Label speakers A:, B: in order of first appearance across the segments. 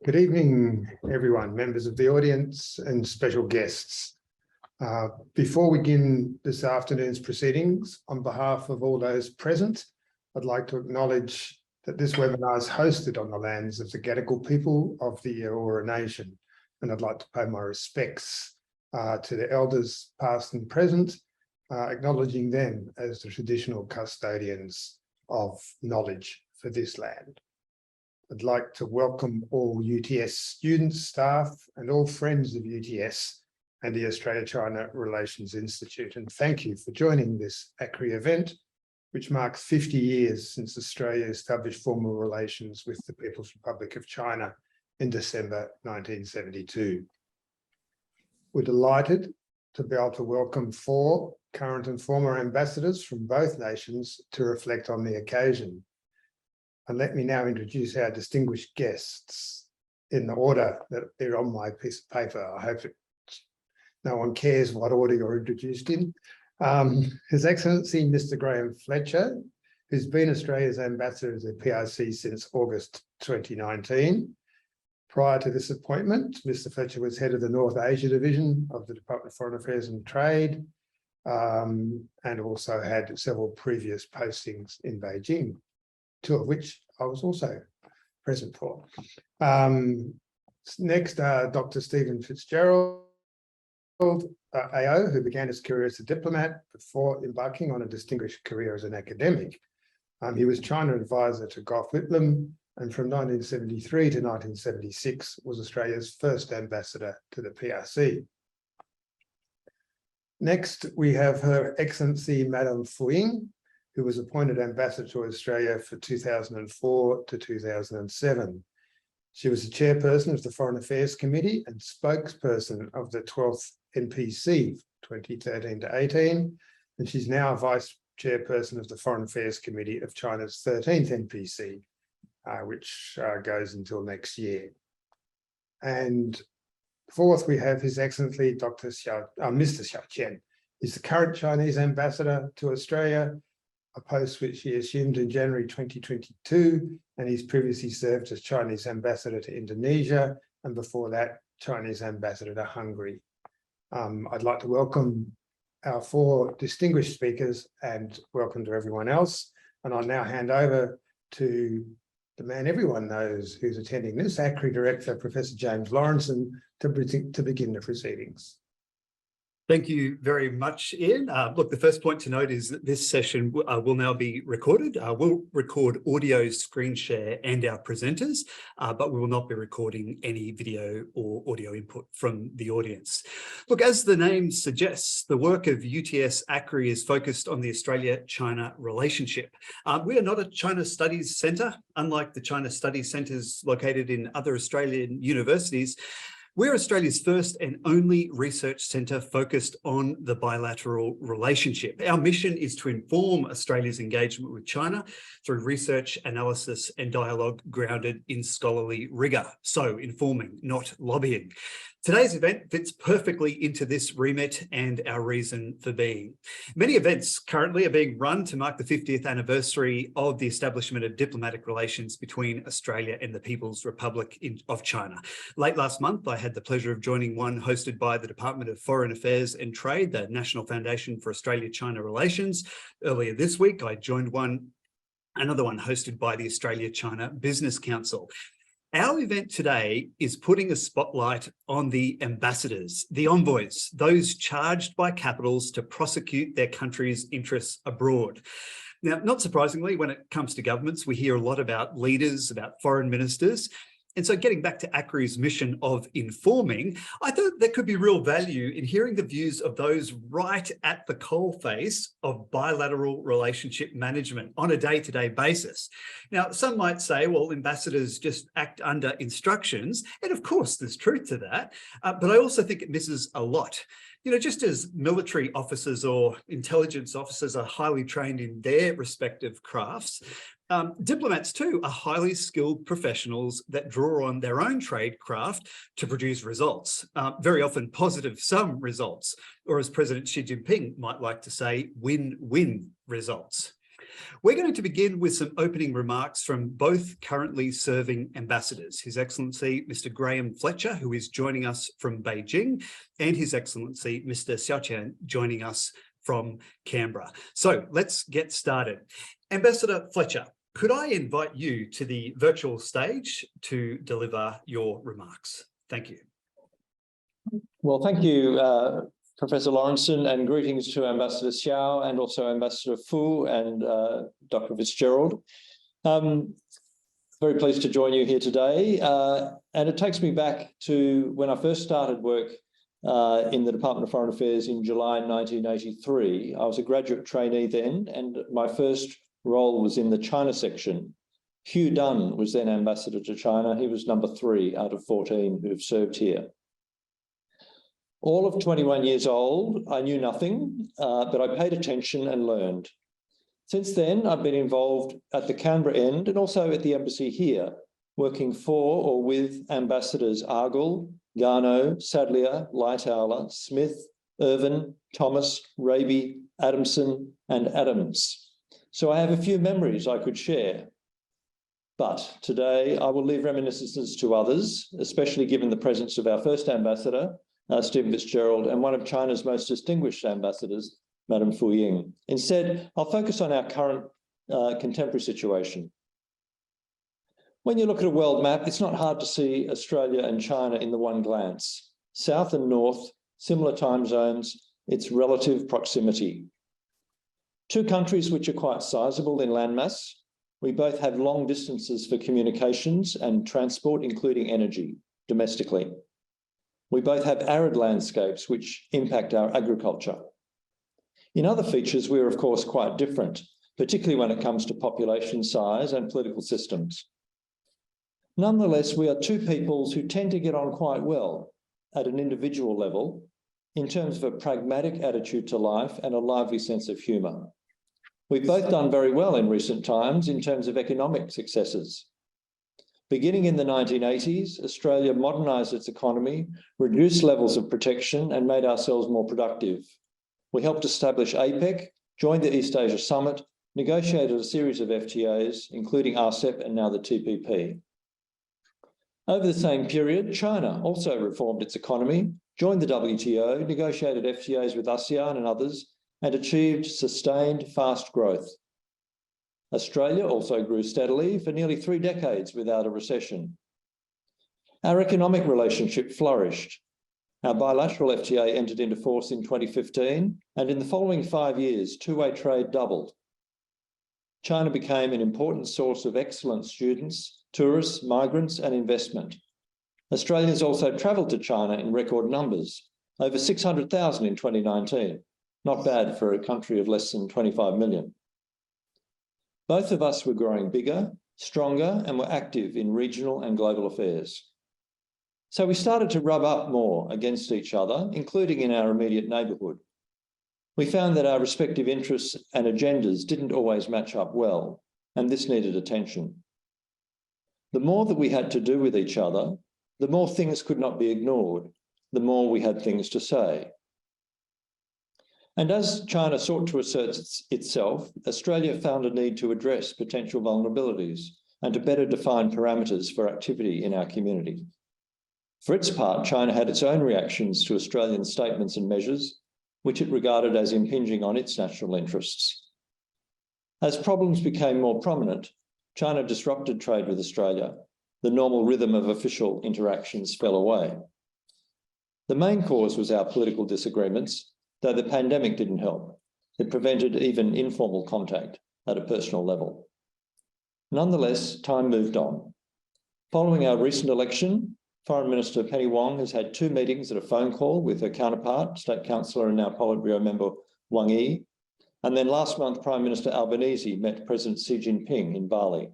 A: Good evening, everyone, members of the audience and special guests. Before we begin this afternoon's proceedings, on behalf of all those present, I'd like to acknowledge that this webinar is hosted on the lands of the Gadigal people of the E&OE Nation, and I'd like to pay my respects to the elders past and present, acknowledging them as the traditional custodians of knowledge for this land. I'd like to welcome all UTS students, staff, and all friends of UTS and the Australia-China Relations Institute. And thank you for joining this ACRI event, which marks 50 years since Australia established formal relations with the People's Republic of China in December 1972. We're delighted to be able to welcome 4 current and former ambassadors from both nations to reflect on the occasion. And let me now introduce our distinguished guests in the order that they're on my piece of paper. I hope no one cares what order you're introduced in. His Excellency, Mr. Graham Fletcher, who's been Australia's ambassador to the PRC since August 2019. Prior to this appointment, Mr. Fletcher was head of the North Asia Division of the Department of Foreign Affairs and Trade, and also had several previous postings in Beijing, 2 of which I was also present for. Next, Dr. Stephen FitzGerald, AO, who began his career as a diplomat before embarking on a distinguished career as an academic. He was China advisor to Gough, Whitlam, and from 1973 to 1976 was Australia's first ambassador to the PRC. Next, we have Her Excellency Madame Ying, who was appointed ambassador to Australia for 2004 to 2007. She was the chairperson of the Foreign Affairs Committee and spokesperson of the 12th NPC 2013 to 18, and she's now vice chairperson of the Foreign Affairs Committee of China's 13th NPC, which goes until next year. And fourth, we have His Excellency Mr. Xiao Qian. He's the current Chinese ambassador to Australia, a post which he assumed in January 2022, and he's previously served as Chinese ambassador to Indonesia, and before that, Chinese ambassador to Hungary. I'd like to welcome our 4 distinguished speakers and welcome to everyone else. And I'll now hand over to the man everyone knows who's attending this, ACRI Director, Professor James Lawrenson, to begin the proceedings.
B: Thank you very much, Ian. Look, the first point to note is that this session will now be recorded. We'll record audio, screen share, and our presenters, but we will not be recording any video or audio input from the audience. Look, as the name suggests, the work of UTS ACRI is focused on the Australia-China relationship. We are not a China Studies Centre, unlike the China Studies Centres located in other Australian universities. We're Australia's first and only research centre focused on the bilateral relationship. Our mission is to inform Australia's engagement with China through research, analysis and dialogue grounded in scholarly rigour. So informing, not lobbying. Today's event fits perfectly into this remit and our reason for being. Many events currently are being run to mark the 50th anniversary of the establishment of diplomatic relations between Australia and the People's Republic of China. Late last month, I had the pleasure of joining one hosted by the Department of Foreign Affairs and Trade, the National Foundation for Australia-China Relations. Earlier this week, I joined another one hosted by the Australia-China Business Council. Our event today is putting a spotlight on the ambassadors, the envoys, those charged by capitals to prosecute their country's interests abroad. Now, not surprisingly, when it comes to governments, we hear a lot about leaders, about foreign ministers. And so getting back to ACRI's mission of informing, I thought there could be real value in hearing the views of those right at the coalface of bilateral relationship management on a day-to-day basis. Now, some might say, well, ambassadors just act under instructions. And of course, there's truth to that. But I also think it misses a lot. You know, just as military officers or intelligence officers are highly trained in their respective crafts, diplomats too are highly skilled professionals that draw on their own trade craft to produce results, very often positive sum results, or as President Xi Jinping might like to say, win-win results. We're going to begin with some opening remarks from both currently serving ambassadors, His Excellency Mr. Graham Fletcher, who is joining us from Beijing, and His Excellency Mr. Xiaoqian joining us from Canberra. So let's get started. Ambassador Fletcher, could I invite you to the virtual stage to deliver your remarks? Thank you.
C: Well, thank you, Professor Lawrenson, and greetings to Ambassador Xiao and also Ambassador Fu and Dr. FitzGerald. Very pleased to join you here today. And it takes me back to when I first started work in the Department of Foreign Affairs in July 1983. I was a graduate trainee then, and my first role was in the China section. Hugh Dunn was then ambassador to China. He was number 3 out of 14 who have served here. All of 21 years old, I knew nothing, but I paid attention and learned. Since then, I've been involved at the Canberra end and also at the embassy here, working for or with ambassadors Argyle, Garneau, Sadlier, Lightowler, Smith, Irvin, Thomas, Raby, Adamson, and Adams. So I have a few memories I could share. But today I will leave reminiscences to others, especially given the presence of our first ambassador, Stephen FitzGerald, and one of China's most distinguished ambassadors, Madam Fu Ying. Instead, I'll focus on our current contemporary situation. When you look at a world map, it's not hard to see Australia and China in the one glance. South and north, similar time zones, its relative proximity. Two countries which are quite sizable in landmass. We both have long distances for communications and transport, including energy, domestically. We both have arid landscapes which impact our agriculture. In other features, we're of course quite different, particularly when it comes to population size and political systems. Nonetheless, we are two peoples who tend to get on quite well at an individual level in terms of a pragmatic attitude to life and a lively sense of humour. We've both done very well in recent times in terms of economic successes. Beginning in the 1980s, Australia modernised its economy, reduced levels of protection and made ourselves more productive. We helped establish APEC, joined the East Asia Summit, negotiated a series of FTAs, including RCEP and now the TPP. Over the same period, China also reformed its economy, joined the WTO, negotiated FTAs with ASEAN and others, and achieved sustained fast growth. Australia also grew steadily for nearly 3 decades without a recession. Our economic relationship flourished. Our bilateral FTA entered into force in 2015, and in the following 5 years, two-way trade doubled. China became an important source of excellent students, tourists, migrants, and investment. Australians also travelled to China in record numbers, over 600,000 in 2019. Not bad for a country of less than 25 million. Both of us were growing bigger, stronger, and were active in regional and global affairs. So we started to rub up more against each other, including in our immediate neighbourhood. We found that our respective interests and agendas didn't always match up well, and this needed attention. The more that we had to do with each other, the more things could not be ignored, the more we had things to say. And as China sought to assert itself, Australia found a need to address potential vulnerabilities and to better define parameters for activity in our community. For its part, China had its own reactions to Australian statements and measures, which it regarded as impinging on its national interests. As problems became more prominent, China disrupted trade with Australia. The normal rhythm of official interactions fell away. The main cause was our political disagreements, though the pandemic didn't help. It prevented even informal contact at a personal level. Nonetheless, time moved on. Following our recent election, Foreign Minister Penny Wong has had 2 meetings at a phone call with her counterpart, State Councillor and now Politburo member Wang Yi. And then last month, Prime Minister Albanese met President Xi Jinping in Bali.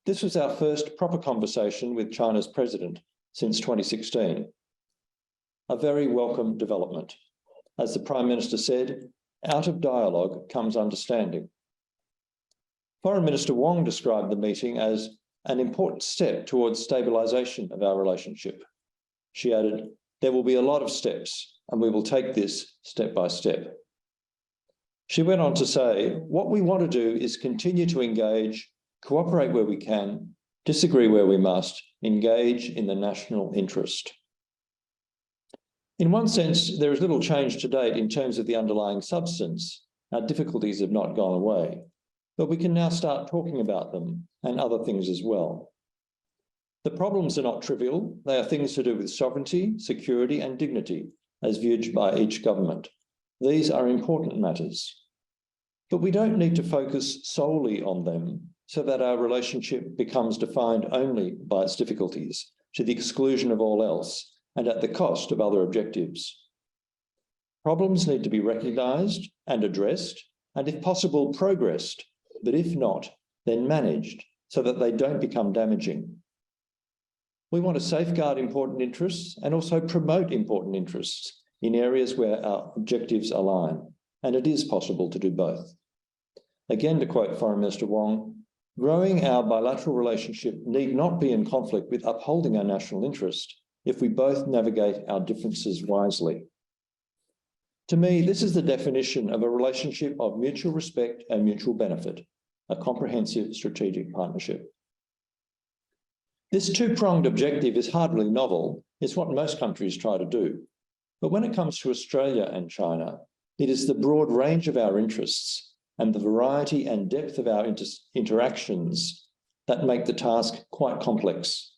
C: This was our first proper conversation with China's president since 2016. A very welcome development. As the Prime Minister said, out of dialogue comes understanding. Foreign Minister Wong described the meeting as an important step towards stabilisation of our relationship. She added, "There will be a lot of steps, and we will take this step by step." She went on to say, what we want to do is continue to engage, cooperate where we can, disagree where we must, engage in the national interest. In one sense, there is little change to date in terms of the underlying substance. Our difficulties have not gone away, but we can now start talking about them and other things as well. The problems are not trivial. They are things to do with sovereignty, security, and dignity, as viewed by each government. These are important matters. But we don't need to focus solely on them so that our relationship becomes defined only by its difficulties, to the exclusion of all else, and at the cost of other objectives. Problems need to be recognised and addressed, and if possible, progressed, but if not, then managed so that they don't become damaging. We want to safeguard important interests and also promote important interests in areas where our objectives align, and it is possible to do both. Again, to quote Foreign Minister Wong, growing our bilateral relationship need not be in conflict with upholding our national interest if we both navigate our differences wisely. To me, this is the definition of a relationship of mutual respect and mutual benefit, a comprehensive strategic partnership. This two-pronged objective is hardly novel. It's what most countries try to do. But when it comes to Australia and China, it is the broad range of our interests and the variety and depth of our interactions that make the task quite complex,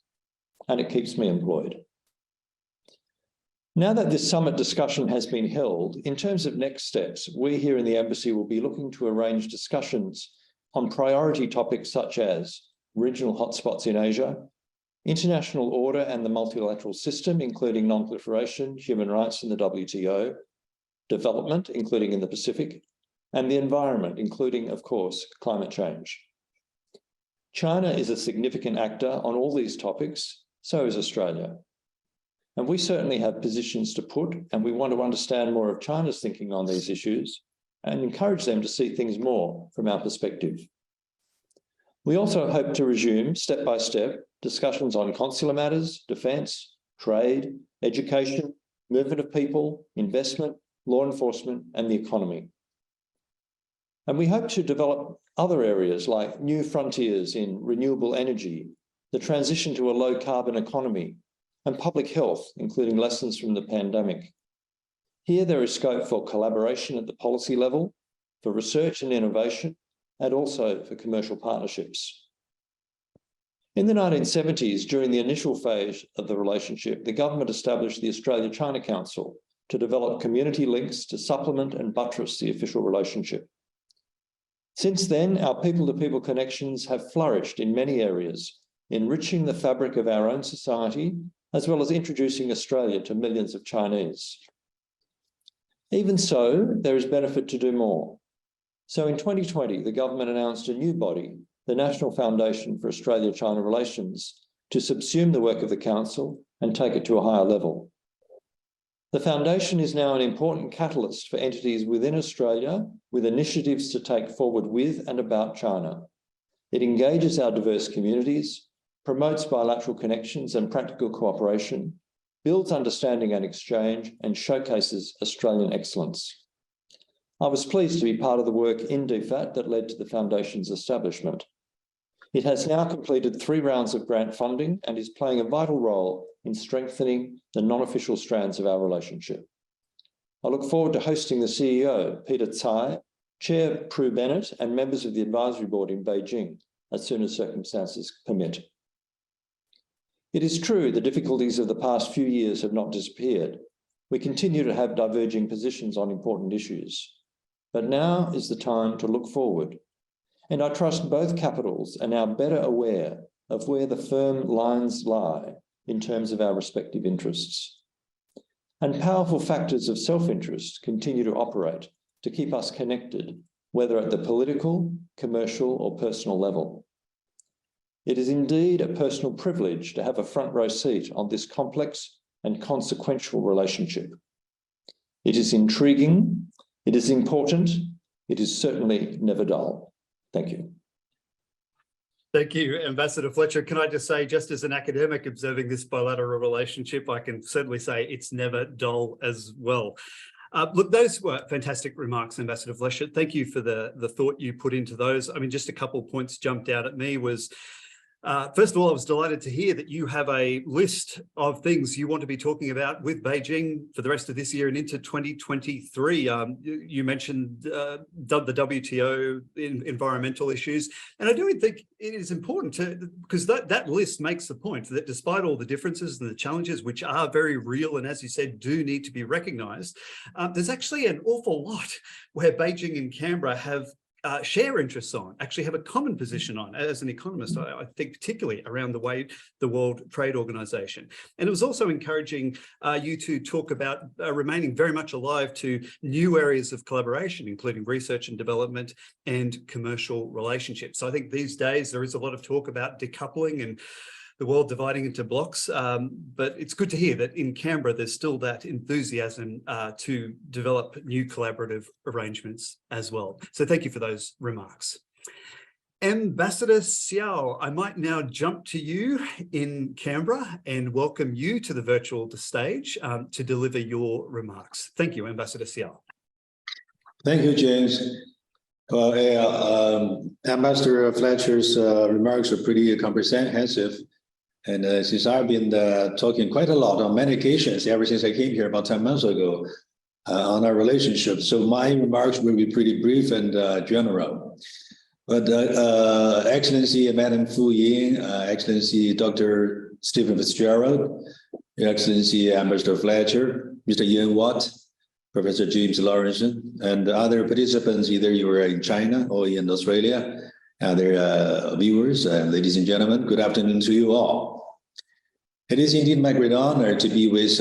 C: and it keeps me employed. Now that this summit discussion has been held, in terms of next steps, we here in the Embassy will be looking to arrange discussions on priority topics such as regional hotspots in Asia, international order and the multilateral system, including non-proliferation, human rights and the WTO, development, including in the Pacific, and the environment, including, of course, climate change. China is a significant actor on all these topics, so is Australia. And we certainly have positions to put, and we want to understand more of China's thinking on these issues and encourage them to see things more from our perspective. We also hope to resume, step by step, discussions on consular matters, defence, trade, education, movement of people, investment, law enforcement, and the economy. And we hope to develop other areas like new frontiers in renewable energy, the transition to a low-carbon economy, and public health, including lessons from the pandemic. Here there is scope for collaboration at the policy level, for research and innovation, and also for commercial partnerships. In the 1970s, during the initial phase of the relationship, the government established the Australia-China Council to develop community links to supplement and buttress the official relationship. Since then, our people-to-people connections have flourished in many areas, enriching the fabric of our own society, as well as introducing Australia to millions of Chinese. Even so, there is benefit to do more. So in 2020, the government announced a new body, the National Foundation for Australia-China Relations, to subsume the work of the Council and take it to a higher level. The Foundation is now an important catalyst for entities within Australia with initiatives to take forward with and about China. It engages our diverse communities, promotes bilateral connections and practical cooperation, builds understanding and exchange, and showcases Australian excellence. I was pleased to be part of the work in DFAT that led to the Foundation's establishment. It has now completed 3 rounds of grant funding and is playing a vital role in strengthening the non-official strands of our relationship. I look forward to hosting the CEO, Peter Tsai, Chair Prue Bennett, and members of the Advisory Board in Beijing as soon as circumstances permit. It is true the difficulties of the past few years have not disappeared. We continue to have diverging positions on important issues. But now is the time to look forward. And I trust both capitals are now better aware of where the firm lines lie in terms of our respective interests. And powerful factors of self-interest continue to operate to keep us connected, whether at the political, commercial, or personal level. It is indeed a personal privilege to have a front row seat on this complex and consequential relationship. It is intriguing, it is important, it is certainly never dull. Thank you.
B: Thank you, Ambassador Fletcher. Can I just say, just as an academic observing this bilateral relationship, I can certainly say it's never dull as well. Look, those were fantastic remarks, Ambassador Fletcher. Thank you for the thought you put into those. I mean, just a couple of points jumped out at me was, first of all, I was delighted to hear that you have a list of things you want to be talking about with Beijing for the rest of this year and into 2023. You mentioned the WTO, environmental issues, and I do think it is important to, because that list makes the point that despite all the differences and the challenges, which are very real and, as you said, do need to be recognised, there's actually an awful lot where Beijing and Canberra have share interests on, actually have a common position on. As an economist, I think particularly around the way the World Trade Organization. And it was also encouraging you to talk about remaining very much alive to new areas of collaboration, including research and development and commercial relationships. So I think these days there is a lot of talk about decoupling and the world dividing into blocks, but it's good to hear that in Canberra there's still that enthusiasm to develop new collaborative arrangements as well. So thank you for those remarks. Ambassador Xiao, I might now jump to you in Canberra and welcome you to the virtual stage to deliver your remarks. Thank you, Ambassador Xiao.
D: Thank you, James. Well, Ambassador Fletcher's remarks are pretty comprehensive. And since I've been talking quite a lot on many occasions ever since I came here about 10 months ago on our relationship, so my remarks will be pretty brief and general. But Excellency Madam Fu Ying, Excellency Dr. Stephen FitzGerald, Your Excellency Ambassador Fletcher, Mr. Ying, Professor James Lawrence, and other participants, either you were in China or in Australia, other viewers, ladies and gentlemen, good afternoon to you all. It is indeed my great honor to be with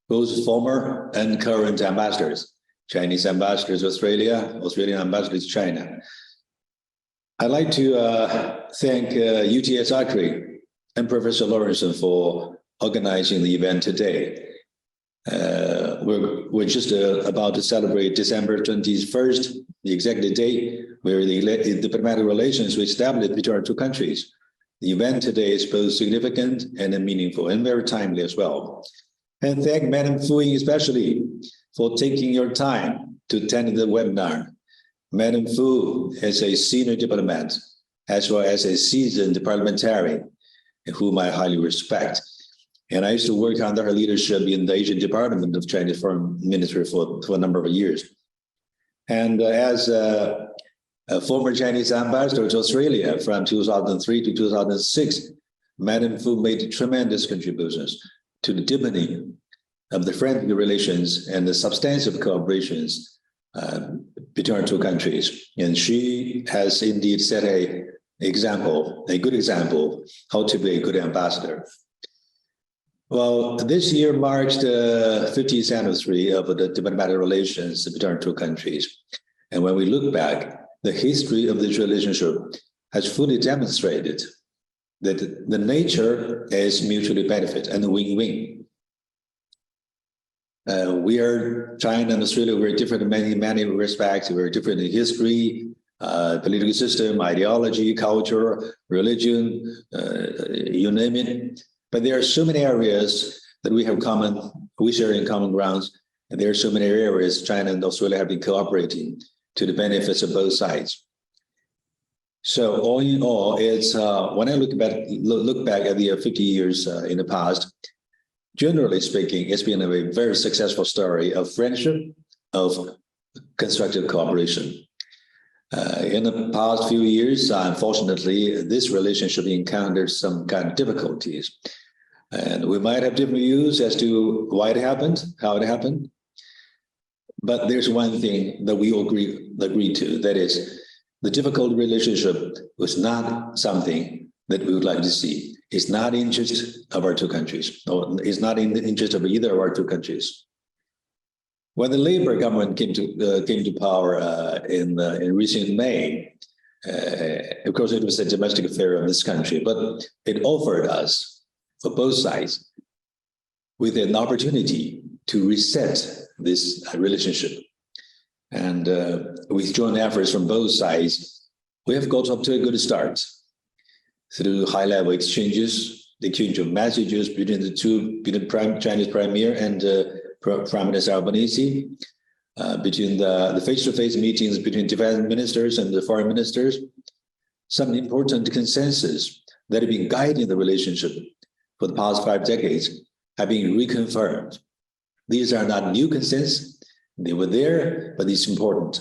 D: both former and current ambassadors, Chinese ambassadors to Australia, Australian ambassadors to China. I'd like to thank UTS ACRI and Professor Lawrence for organizing the event today. We're just about to celebrate December 21st, the executive day, where the diplomatic relations were established between our two countries. The event today is both significant and meaningful and very timely as well. And thank Madam Fu Ying especially for taking your time to attend the webinar. Madam Fu is a senior diplomat as well as a seasoned parliamentarian whom I highly respect. And I used to work under her leadership in the Asian Department of Chinese Foreign Ministry for a number of years. And as a former Chinese ambassador to Australia from 2003 to 2006, Madam Fu made tremendous contributions to the deepening of the friendly relations and the substantive cooperations between our two countries. And she has indeed set a good example, how to be a good ambassador. Well, this year marks the 50th anniversary of the diplomatic relations between our two countries. And when we look back, the history of this relationship has fully demonstrated that the nature is mutually benefit and win-win. We are, China and Australia, we're different in many respects. We're different in history, political system, ideology, culture, religion, you name it. But there are so many areas that we share in common grounds, and there are so many areas China and Australia have been cooperating to the benefits of both sides. So all in all, it's when I look back at the 50 years in the past, generally speaking, it's been a very successful story of friendship, of constructive cooperation. In the past few years, unfortunately, this relationship encountered some kind of difficulties. And we might have different views as to why it happened, how it happened. But there's one thing that we all agree to, that is, the difficult relationship was not something that we would like to see. It's not in the interest of our two countries, or it's not in the interest of either of our two countries. When the Labour government came to power in recent May, of course, it was a domestic affair of this country, but it offered us, for both sides, with an opportunity to reset this relationship. And with joint efforts from both sides, we have got up to a good start through high-level exchanges, the exchange of messages between the Chinese Premier and Prime Minister Albanese, between the face-to-face meetings between defense ministers and the foreign ministers, some important consensus that have been guiding the relationship for the past 5 decades have been reconfirmed. These are not new consensus. They were there, but it's important.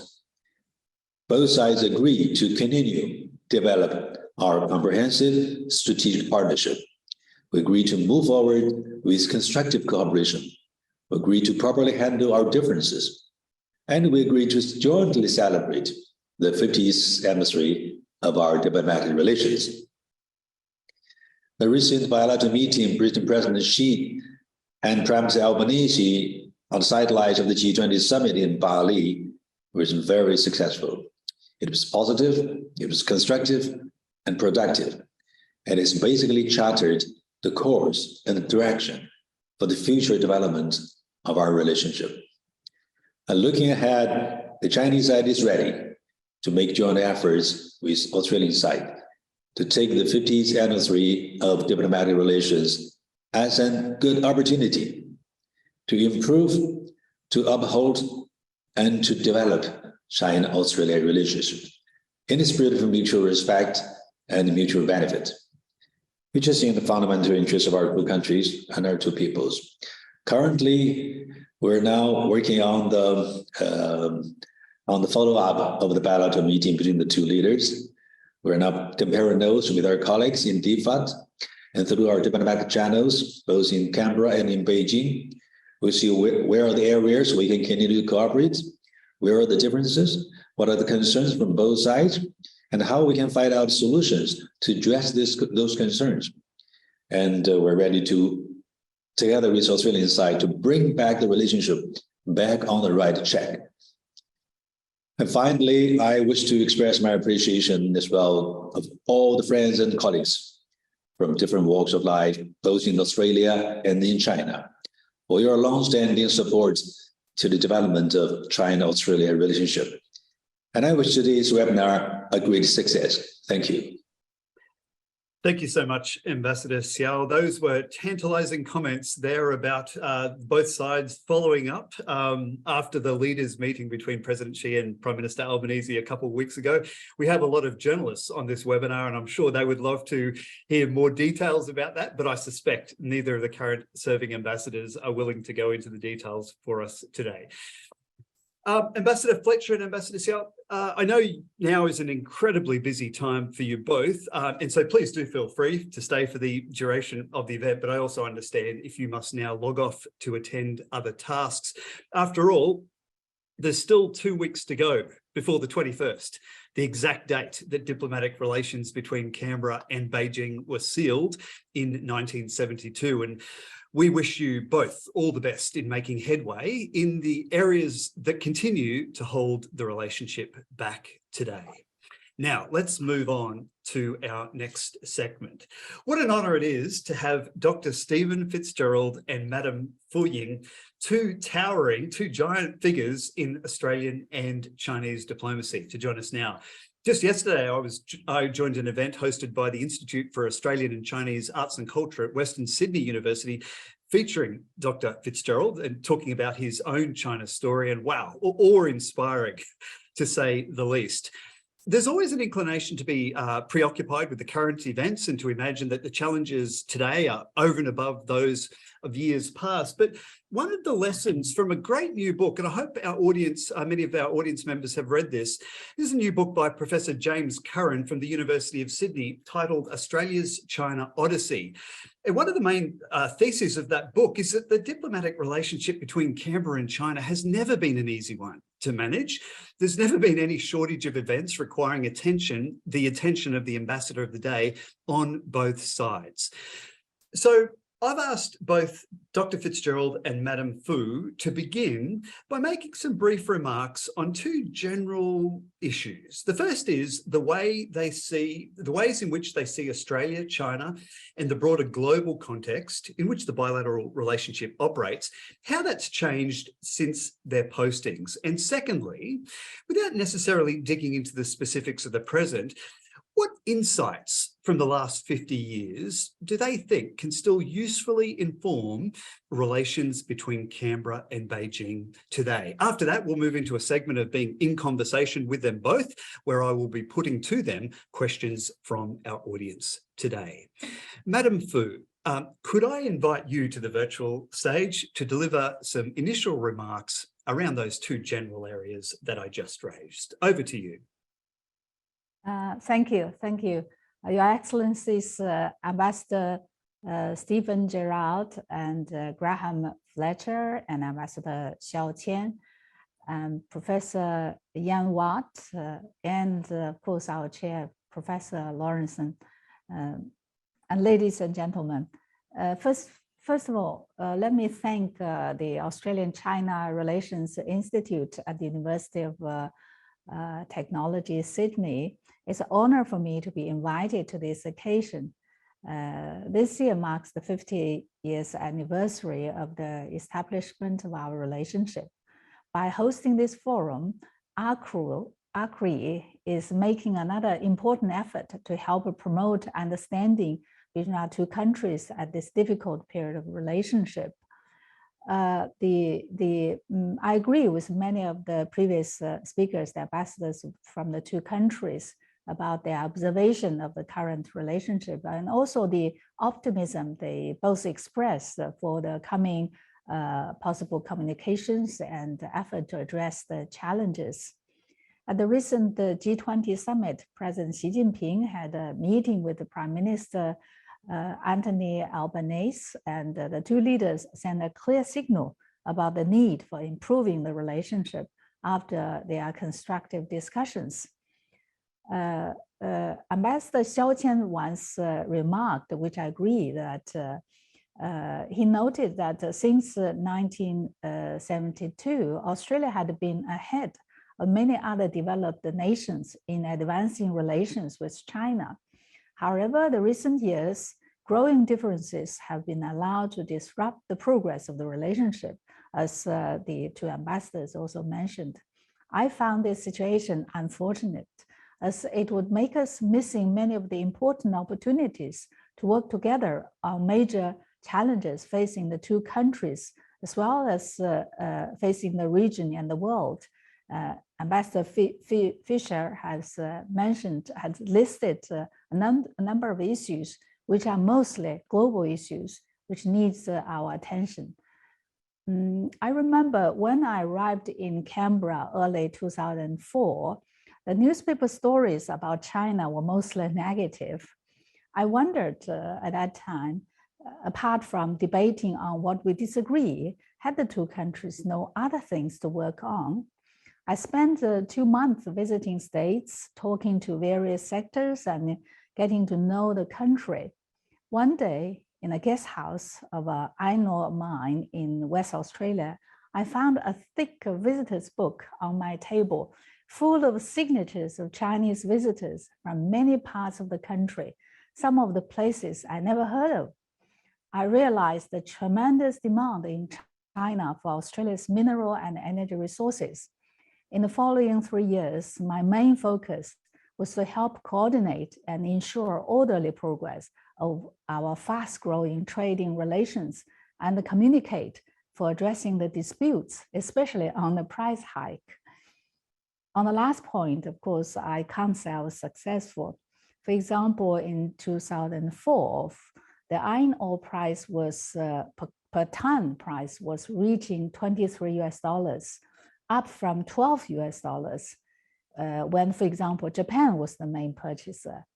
D: Both sides agreed to continue to develop our comprehensive strategic partnership. We agreed to move forward with constructive cooperation. We agreed to properly handle our differences. And we agreed to jointly celebrate the 50th anniversary of our diplomatic relations. The recent bilateral meeting between President Xi and Prime Minister Albanese on the sidelines of the G20 summit in Bali was very successful. It was positive, it was constructive and productive, and it's basically chartered the course and the direction for the future development of our relationship. And looking ahead, the Chinese side is ready to make joint efforts with Australian side to take the 50th anniversary of diplomatic relations as a good opportunity to improve, to uphold, and to develop China-Australia relationship in the spirit of mutual respect and mutual benefit, which is in the fundamental interest of our two countries and our two peoples. Currently, we're now working on the follow-up of the bilateral meeting between the two leaders. We're now comparing notes with our colleagues in DFAT and through our diplomatic channels, both in Canberra and in Beijing. We see where are the areas we can continue to cooperate, where are the differences, what are the concerns from both sides, and how we can find out solutions to address those concerns. And we're ready to, together with Australian side, to bring back the relationship back on the right track. And finally, I wish to express my appreciation as well of all the friends and colleagues from different walks of life, both in Australia and in China, for your long-standing support to the development of China-Australia relationship. And I wish today's webinar a great success. Thank you.
B: Thank you so much, Ambassador Xiao. Those were tantalizing comments there about both sides following up after the leaders' meeting between President Xi and Prime Minister Albanese a couple of weeks ago. We have a lot of journalists on this webinar, and I'm sure they would love to hear more details about that, but I suspect neither of the current serving ambassadors are willing to go into the details for us today. Ambassador Fletcher and Ambassador Xiao, I know now is an incredibly busy time for you both, and so please do feel free to stay for the duration of the event, but I also understand if you must now log off to attend other tasks. After all, there's still 2 weeks to go before the 21st, the exact date that diplomatic relations between Canberra and Beijing were sealed in 1972. And we wish you both all the best in making headway in the areas that continue to hold the relationship back today. Now, let's move on to our next segment. What an honour it is to have Dr. Stephen FitzGerald and Madam Ying, two giant figures in Australian and Chinese diplomacy, to join us now. Just yesterday, I joined an event hosted by the Institute for Australian and Chinese Arts and Culture at Western Sydney University, featuring Dr. FitzGerald and talking about his own China story, and wow, awe-inspiring to say the least. There's always an inclination to be preoccupied with the current events and to imagine that the challenges today are over and above those of years past. But one of the lessons from a great new book, and I hope our audience, many of our audience members have read this, is a new book by Professor James Curran from the University of Sydney titled Australia's China Odyssey. And one of the main theses of that book is that the diplomatic relationship between Canberra and China has never been an easy one to manage. There's never been any shortage of events requiring the attention of the ambassador of the day on both sides. So I've asked both Dr. FitzGerald and Madam Fu to begin by making some brief remarks on two general issues. The first is the ways in which they see Australia, China, and the broader global context in which the bilateral relationship operates, how that's changed since their postings. And secondly, without necessarily digging into the specifics of the present, What insights from the last 50 years do they think can still usefully inform relations between Canberra and Beijing today? After that, we'll move into a segment of being in conversation with them both, where I will be putting to them questions from our audience today. Madam Fu, could I invite you to the virtual stage to deliver some initial remarks around those two general areas that I just raised? Over to you.
E: Thank you. Your Excellencies, Ambassador Stephen Gerald and Graham Fletcher and Ambassador Xiao Qian, and Professor Yan Watt, and of course our chair, Professor Lawrenson, and ladies and gentlemen. First of all, let me thank the Australian-China Relations Institute at the University of Technology, Sydney. It's an honor for me to be invited to this occasion. This year marks the 50 years anniversary of the establishment of our relationship. By hosting this forum, ACRI is making another important effort to help promote understanding between our two countries at this difficult period of relationship. I agree with many of the previous speakers, the ambassadors from the two countries, about their observation of the current relationship and also the optimism they both expressed for the coming possible communications and effort to address the challenges. At the recent G20 summit, President Xi Jinping had a meeting with the Prime Minister Anthony Albanese, and the two leaders sent a clear signal about the need for improving the relationship after their constructive discussions. Ambassador Xiao Qian once remarked, which I agree, that he noted that since 1972, Australia had been ahead of many other developed nations in advancing relations with China. However, the recent years, growing differences have been allowed to disrupt the progress of the relationship, as the two ambassadors also mentioned. I found this situation unfortunate, as it would make us missing many of the important opportunities to work together on major challenges facing the two countries, as well as facing the region and the world. Ambassador Fisher has listed a number of issues which are mostly global issues, which needs our attention. I remember when I arrived in Canberra early 2004, the newspaper stories about China were mostly negative. I wondered at that time, apart from debating on what we disagree, had the two countries no other things to work on? I spent 2 months visiting states, talking to various sectors and getting to know the country. One day, in a guest house of an E&OE mine in West Australia, I found a thick visitor's book on my table, full of signatures of Chinese visitors from many parts of the country, some of the places I never heard of. I realized the tremendous demand in China for Australia's mineral and energy resources. In the following 3 years, my main focus was to help coordinate and ensure orderly progress of our fast-growing trading relations and communicate for addressing the disputes, especially on the price hike. On the last point, of course, I can't say I was successful. For example, in 2004, the iron ore price was, per ton price was reaching $23, up from $12 when, for example, Japan was the main purchaser.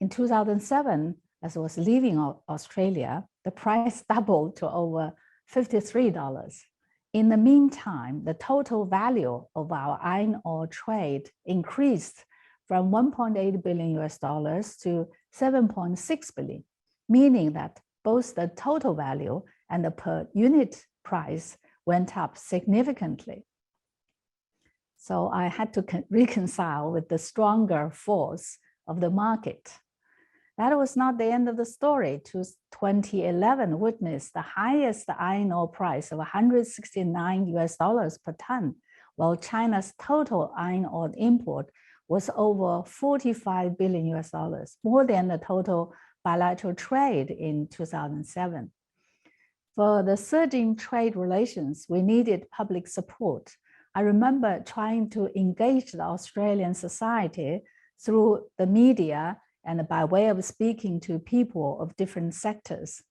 E: In 2007, as I was leaving Australia, the price doubled to over $53. In the meantime, the total value of our iron ore trade increased from $1.8 billion to $7.6 billion, meaning that both the total value and the per unit price went up significantly. So I had to reconcile with the stronger force of the market. That was not the end of the story. 2011 witnessed the highest iron ore price of $169 per ton, while China's total iron ore import was over 45 billion US dollars, more than the total bilateral trade in 2007. For the surging trade relations, we needed public support. I remember trying to engage the Australian society through the media and by way of speaking to people of different sectors.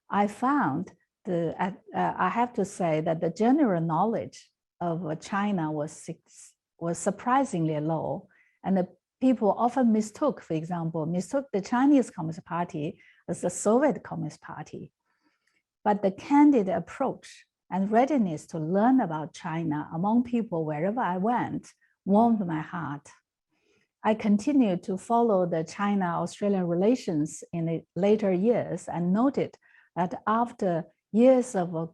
E: I found I have to say that the general knowledge of China was surprisingly low, and the people often mistook, for example, the Chinese Communist Party as the Soviet Communist Party. But the candid approach and readiness to learn about China among people wherever I went warmed my heart. I continued to follow the China-Australian relations in the later years and noted that after years of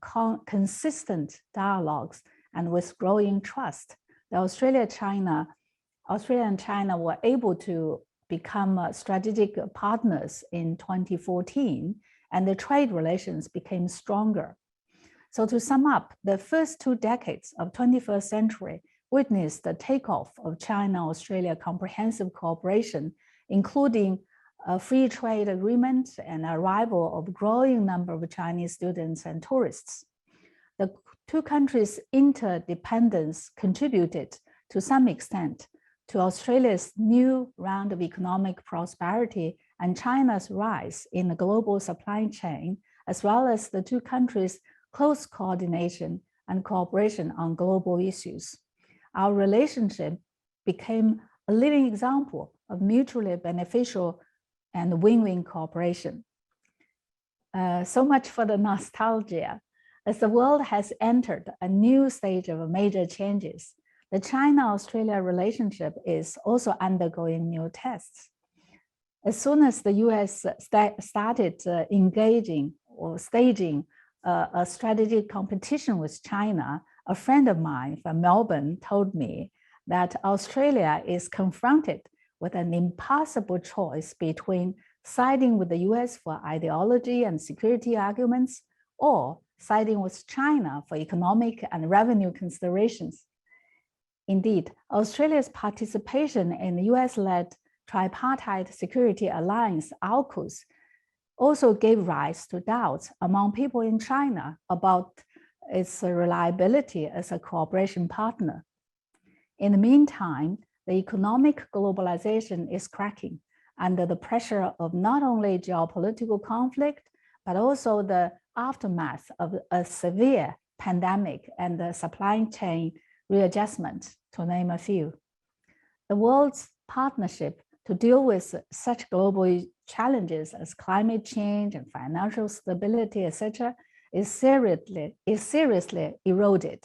E: consistent dialogues and with growing trust, Australia and China were able to become strategic partners in 2014, and the trade relations became stronger. So to sum up, the first 2 decades of 21st century witnessed the takeoff of China-Australia comprehensive cooperation, including a free trade agreement and arrival of a growing number of Chinese students and tourists. The 2 countries' interdependence contributed to some extent to Australia's new round of economic prosperity and China's rise in the global supply chain, as well as the 2 countries' close coordination and cooperation on global issues. Our relationship became a living example of mutually beneficial and win-win cooperation. So much for the nostalgia. As the world has entered a new stage of major changes, the China-Australia relationship is also undergoing new tests. As soon as the US started engaging or staging a strategic competition with China, a friend of mine from Melbourne told me that Australia is confronted with an impossible choice between siding with the US for ideology and security arguments or siding with China for economic and revenue considerations. Indeed, Australia's participation in the US-led tripartite security alliance, AUKUS, also gave rise to doubts among people in China about its reliability as a cooperation partner. In the meantime, the economic globalization is cracking under the pressure of not only geopolitical conflict, but also the aftermath of a severe pandemic and the supply chain readjustment, to name a few. The world's partnership to deal with such global challenges as climate change and financial stability, etc., is seriously eroded.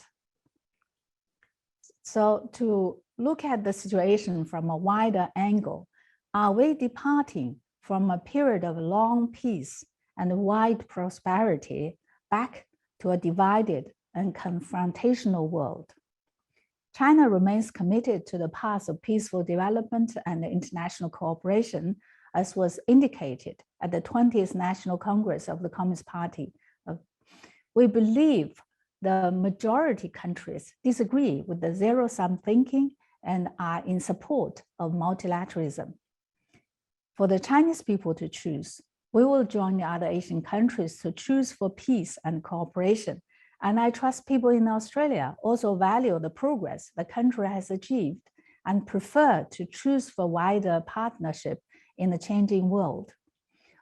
E: So to look at the situation from a wider angle, are we departing from a period of long peace and wide prosperity back to a divided and confrontational world? China remains committed to the path of peaceful development and international cooperation, as was indicated at the 20th National Congress of the Communist Party. We believe the majority countries disagree with the zero-sum thinking and are in support of multilateralism. For the Chinese people to choose, we will join the other Asian countries to choose for peace and cooperation. And I trust people in Australia also value the progress the country has achieved and prefer to choose for wider partnership in the changing world.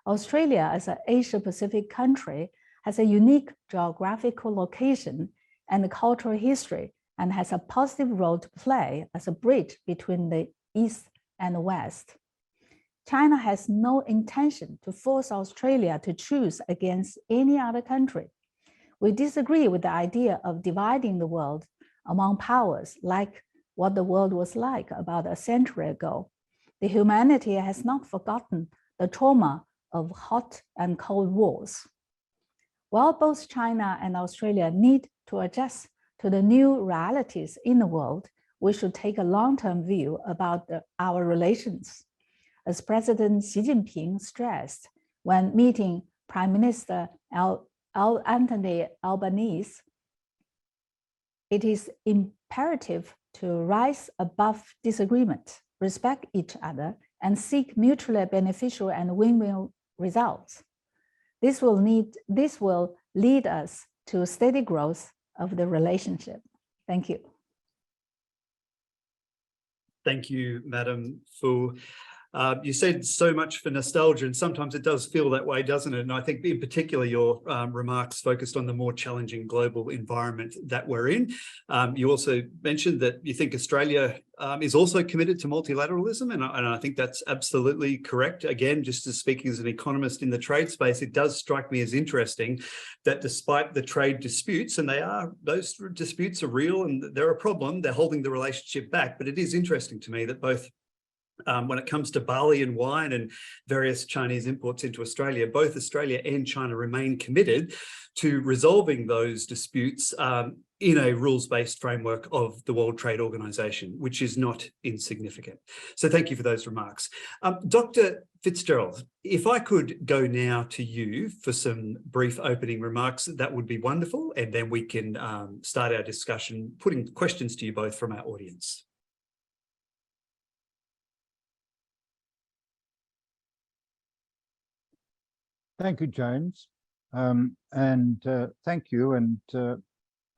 E: Australia, as an Asia-Pacific country, has a unique geographical location and cultural history and has a positive role to play as a bridge between the East and the West. China has no intention to force Australia to choose against any other country. We disagree with the idea of dividing the world among powers like what the world was like about a century ago. The humanity has not forgotten the trauma of hot and cold wars. While both China and Australia need to adjust to the new realities in the world, we should take a long-term view about our relations. As President Xi Jinping stressed when meeting Prime Minister Anthony Albanese, it is imperative to rise above disagreement respect each other, and seek mutually beneficial and win-win results. This will lead us to steady growth of the relationship. Thank you.
B: Thank you, Madam Fu. You said so much for nostalgia, and sometimes it does feel that way, doesn't it? And I think in particular your remarks focused on the more challenging global environment that we're in. You also mentioned that you think Australia is also committed to multilateralism, and I think that's absolutely correct. Again, just as speaking as an economist in the trade space, it does strike me as interesting that despite the trade disputes, and those disputes are real and they're a problem, they're holding the relationship back. But it is interesting to me that both when it comes to barley and wine and various Chinese imports into Australia, both Australia and China remain committed to resolving those disputes in a rules-based framework of the World Trade Organization, which is not insignificant. So thank you for those remarks. Dr. FitzGerald, if I could go now to you for some brief opening remarks, that would be wonderful. And then we can start our discussion, putting questions to you both from our audience.
F: Thank you, James, thank you and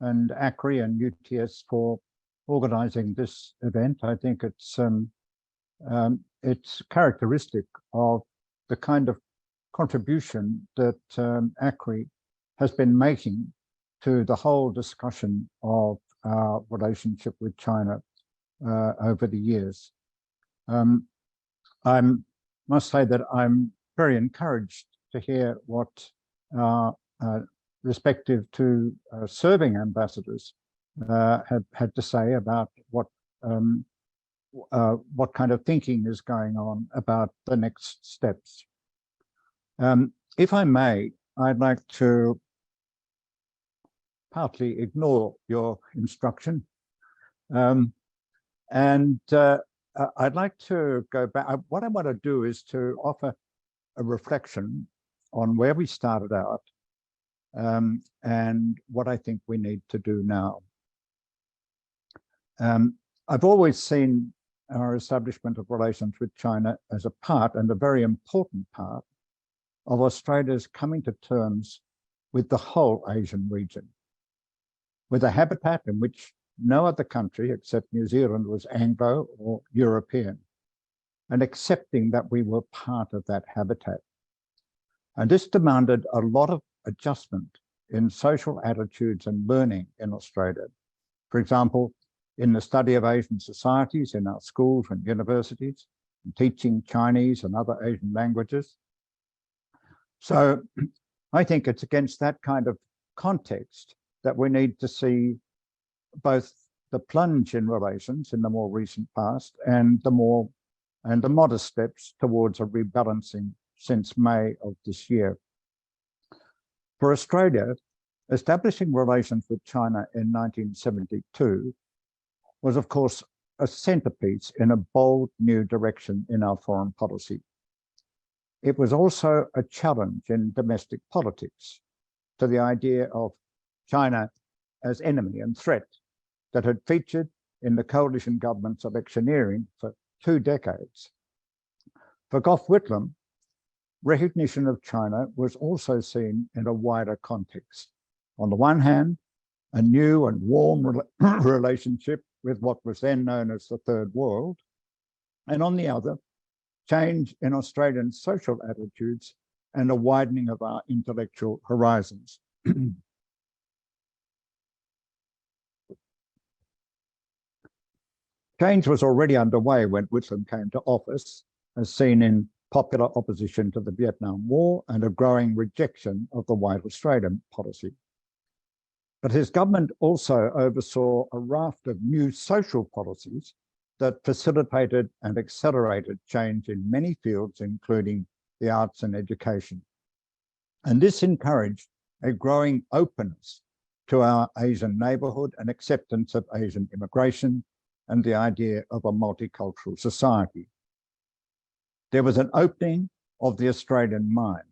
F: ACRI and UTS for organising this event. I think it's characteristic of the kind of contribution that ACRI has been making to the whole discussion of our relationship with China over the years. I must say that I'm very encouraged to hear what our respective two serving ambassadors have had to say about what kind of thinking is going on about the next steps. If I may, I'd like to partly ignore your instruction, and I'd like to go back. What I want to do is to offer a reflection on where we started out and what I think we need to do now. I've always seen our establishment of relations with China as a part, and a very important part, of Australia's coming to terms with the whole Asian region, with a habitat in which no other country except New Zealand was Anglo or European, and accepting that we were part of that habitat. And this demanded a lot of adjustment in social attitudes and learning in Australia. For example, in the study of Asian societies in our schools and universities, and teaching Chinese and other Asian languages. So I think it's against that kind of context that we need to see both the plunge in relations in the more recent past and the modest steps towards a rebalancing since May of this year. For Australia, establishing relations with China in 1972 was, of course, a centerpiece in a bold new direction in our foreign policy. It was also a challenge in domestic politics to the idea of China as enemy and threat that had featured in the coalition government's electioneering for 2 decades. For Gough Whitlam, recognition of China was also seen in a wider context. On the one hand, a new and warm relationship with what was then known as the Third World, and on the other, change in Australian social attitudes and a widening of our intellectual horizons. Change was already underway when Whitlam came to office, as seen in popular opposition to the Vietnam War and a growing rejection of the White Australian policy. But his government also oversaw a raft of new social policies that facilitated and accelerated change in many fields, including the arts and education. And this encouraged a growing openness to our Asian neighbourhood and acceptance of Asian immigration and the idea of a multicultural society. There was an opening of the Australian mind,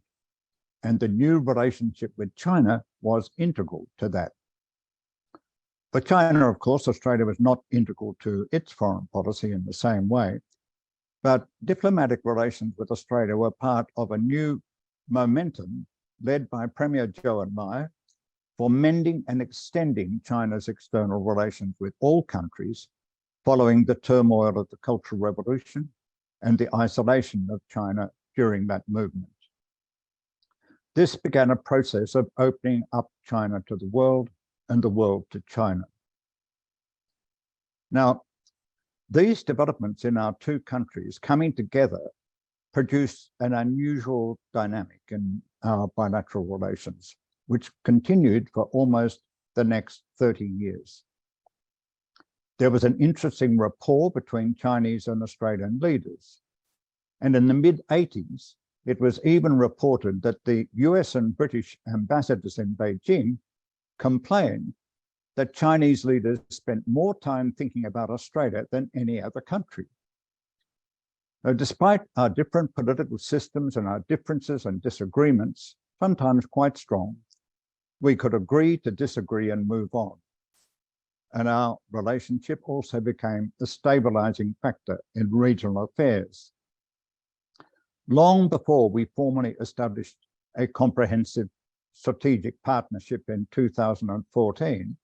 F: and the new relationship with China was integral to that. For China, of course, Australia was not integral to its foreign policy in the same way, But diplomatic relations with Australia were part of a new momentum led by Premier Zhou Enlai for mending and extending China's external relations with all countries following the turmoil of the Cultural Revolution and the isolation of China during that movement. This began a process of opening up China to the world and the world to China. Now, these developments in our two countries coming together produced an unusual dynamic in our bilateral relations, which continued for almost the next 30 years. There was an interesting rapport between Chinese and Australian leaders. And in the mid-80s, it was even reported that the US and British ambassadors in Beijing complained that Chinese leaders spent more time thinking about Australia than any other country. Now, despite our different political systems and our differences and disagreements, sometimes quite strong, we could agree to disagree and move on. And our relationship also became a stabilizing factor in regional affairs. Long before we formally established a comprehensive strategic partnership in 2014,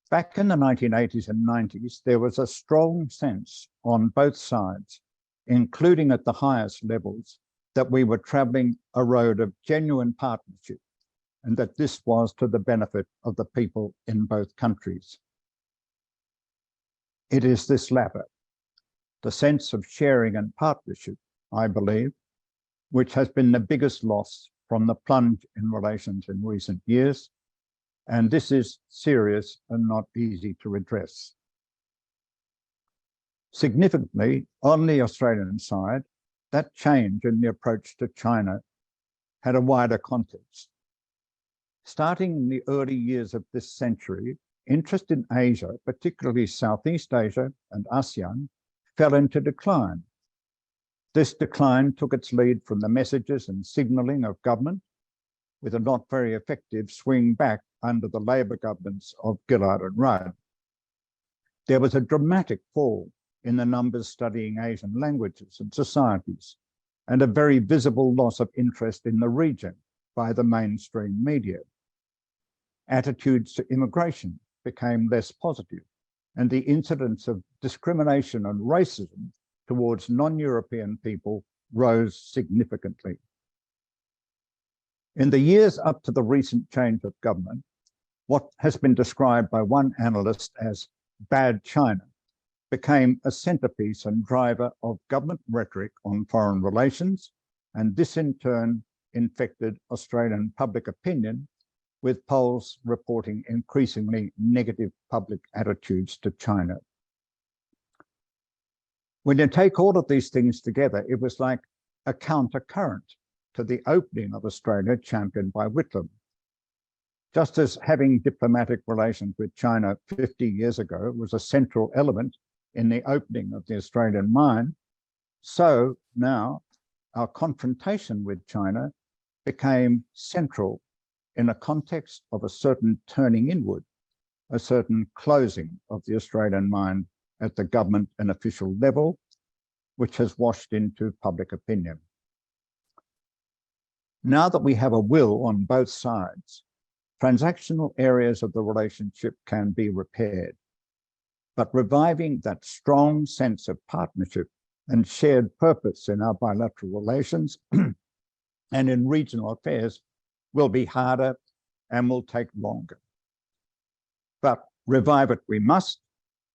F: back in the 1980s and 90s, there was a strong sense on both sides, including at the highest levels, that we were traveling a road of genuine partnership and that this was to the benefit of the people in both countries. It is this latter, the sense of sharing and partnership, I believe, which has been the biggest loss from the plunge in relations in recent years, and this is serious and not easy to redress. Significantly, on the Australian side, that change in the approach to China had a wider context. Starting in the early years of this century, interest in Asia, particularly Southeast Asia and ASEAN, fell into decline. This decline took its lead from the messages and signalling of government, with a not very effective swing back under the Labor governments of Gillard and Rudd. There was a dramatic fall in the numbers studying Asian languages and societies, and a very visible loss of interest in the region by the mainstream media. Attitudes to immigration became less positive, and the incidence of discrimination and racism towards non-European people rose significantly. In the years up to the recent change of government, what has been described by one analyst as bad China became a centerpiece and driver of government rhetoric on foreign relations, and this in turn infected Australian public opinion, with polls reporting increasingly negative public attitudes to China. When you take all of these things together, it was like a countercurrent to the opening of Australia championed by Whitlam. Just as having diplomatic relations with China 50 years ago was a central element in the opening of the Australian mind, so now our confrontation with China became central in a context of a certain turning inward, a certain closing of the Australian mind at the government and official level, which has washed into public opinion. Now that we have a will on both sides, transactional areas of the relationship can be repaired, but reviving that strong sense of partnership and shared purpose in our bilateral relations and in regional affairs will be harder and will take longer. But revive it we must,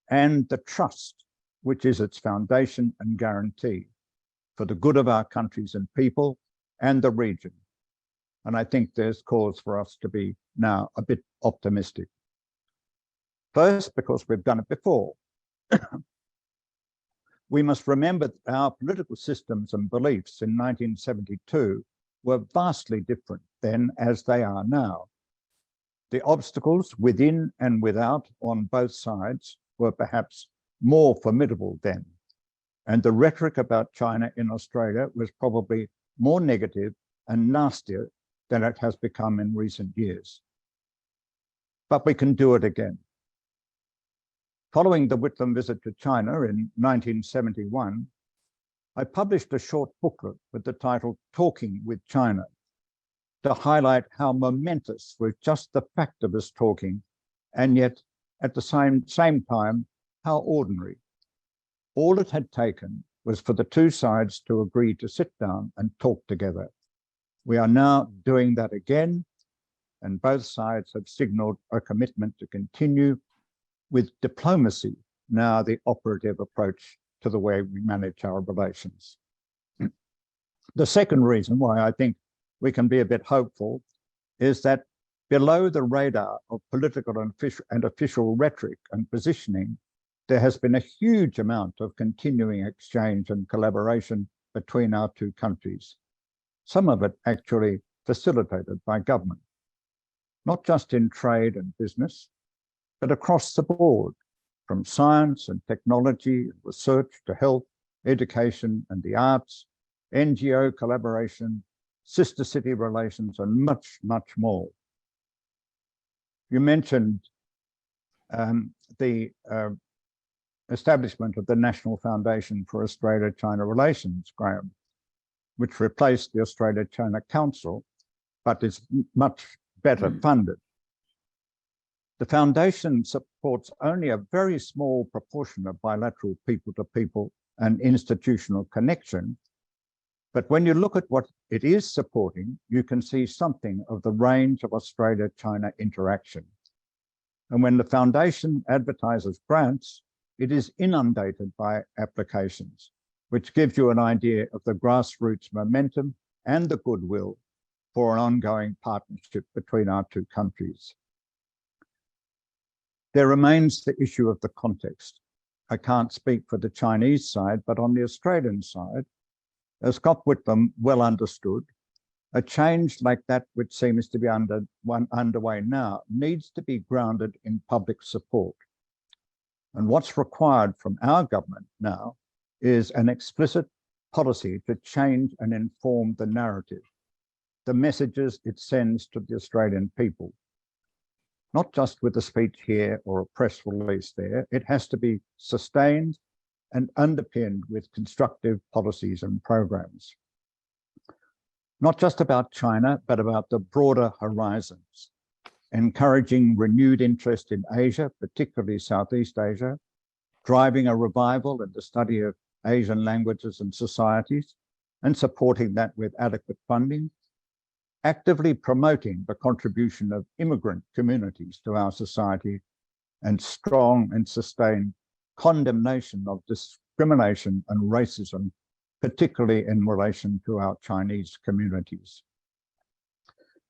F: and the trust, which is its foundation and guarantee for the good of our countries and people and the region. And I think there's cause for us to be now a bit optimistic. First, because we've done it before. We must remember that our political systems and beliefs in 1972 were vastly different then as they are now. The obstacles within and without on both sides were perhaps more formidable then, and the rhetoric about China in Australia was probably more negative and nastier than it has become in recent years. But we can do it again. Following the Whitlam visit to China in 1971, I published a short booklet with the title Talking with China to highlight how momentous was just the fact of us talking, and yet at the same time, how ordinary. All it had taken was for the two sides to agree to sit down and talk together. We are now doing that again, and both sides have signaled a commitment to continue with diplomacy now the operative approach to the way we manage our relations. The second reason why I think we can be a bit hopeful is that below the radar of political and official rhetoric and positioning, there has been a huge amount of continuing exchange and collaboration between our two countries, some of it actually facilitated by government, not just in trade and business, but across the board, from science and technology, research to health, education and the arts, NGO collaboration, sister city relations, and much, much more. You mentioned the establishment of the National Foundation for Australia-China Relations, Graham, which replaced the Australia-China Council, but is much better funded. The foundation supports only a very small proportion of bilateral people-to-people and institutional connection. But when you look at what it is supporting, you can see something of the range of Australia-China interaction. And when the foundation advertises grants, it is inundated by applications, which gives you an idea of the grassroots momentum and the goodwill for an ongoing partnership between our two countries. There remains the issue of the context. I can't speak for the Chinese side, but on the Australian side, as Gough Whitlam well understood, a change like that which seems to be underway now needs to be grounded in public support. And what's required from our government now is an explicit policy to change and inform the narrative, the messages it sends to the Australian people. Not just with a speech here or a press release there, it has to be sustained and underpinned with constructive policies and programs. Not just about China, but about the broader horizons, encouraging renewed interest in Asia, particularly Southeast Asia, driving a revival in the study of Asian languages and societies, and supporting that with adequate funding, actively promoting the contribution of immigrant communities to our society, and strong and sustained condemnation of discrimination and racism, particularly in relation to our Chinese communities.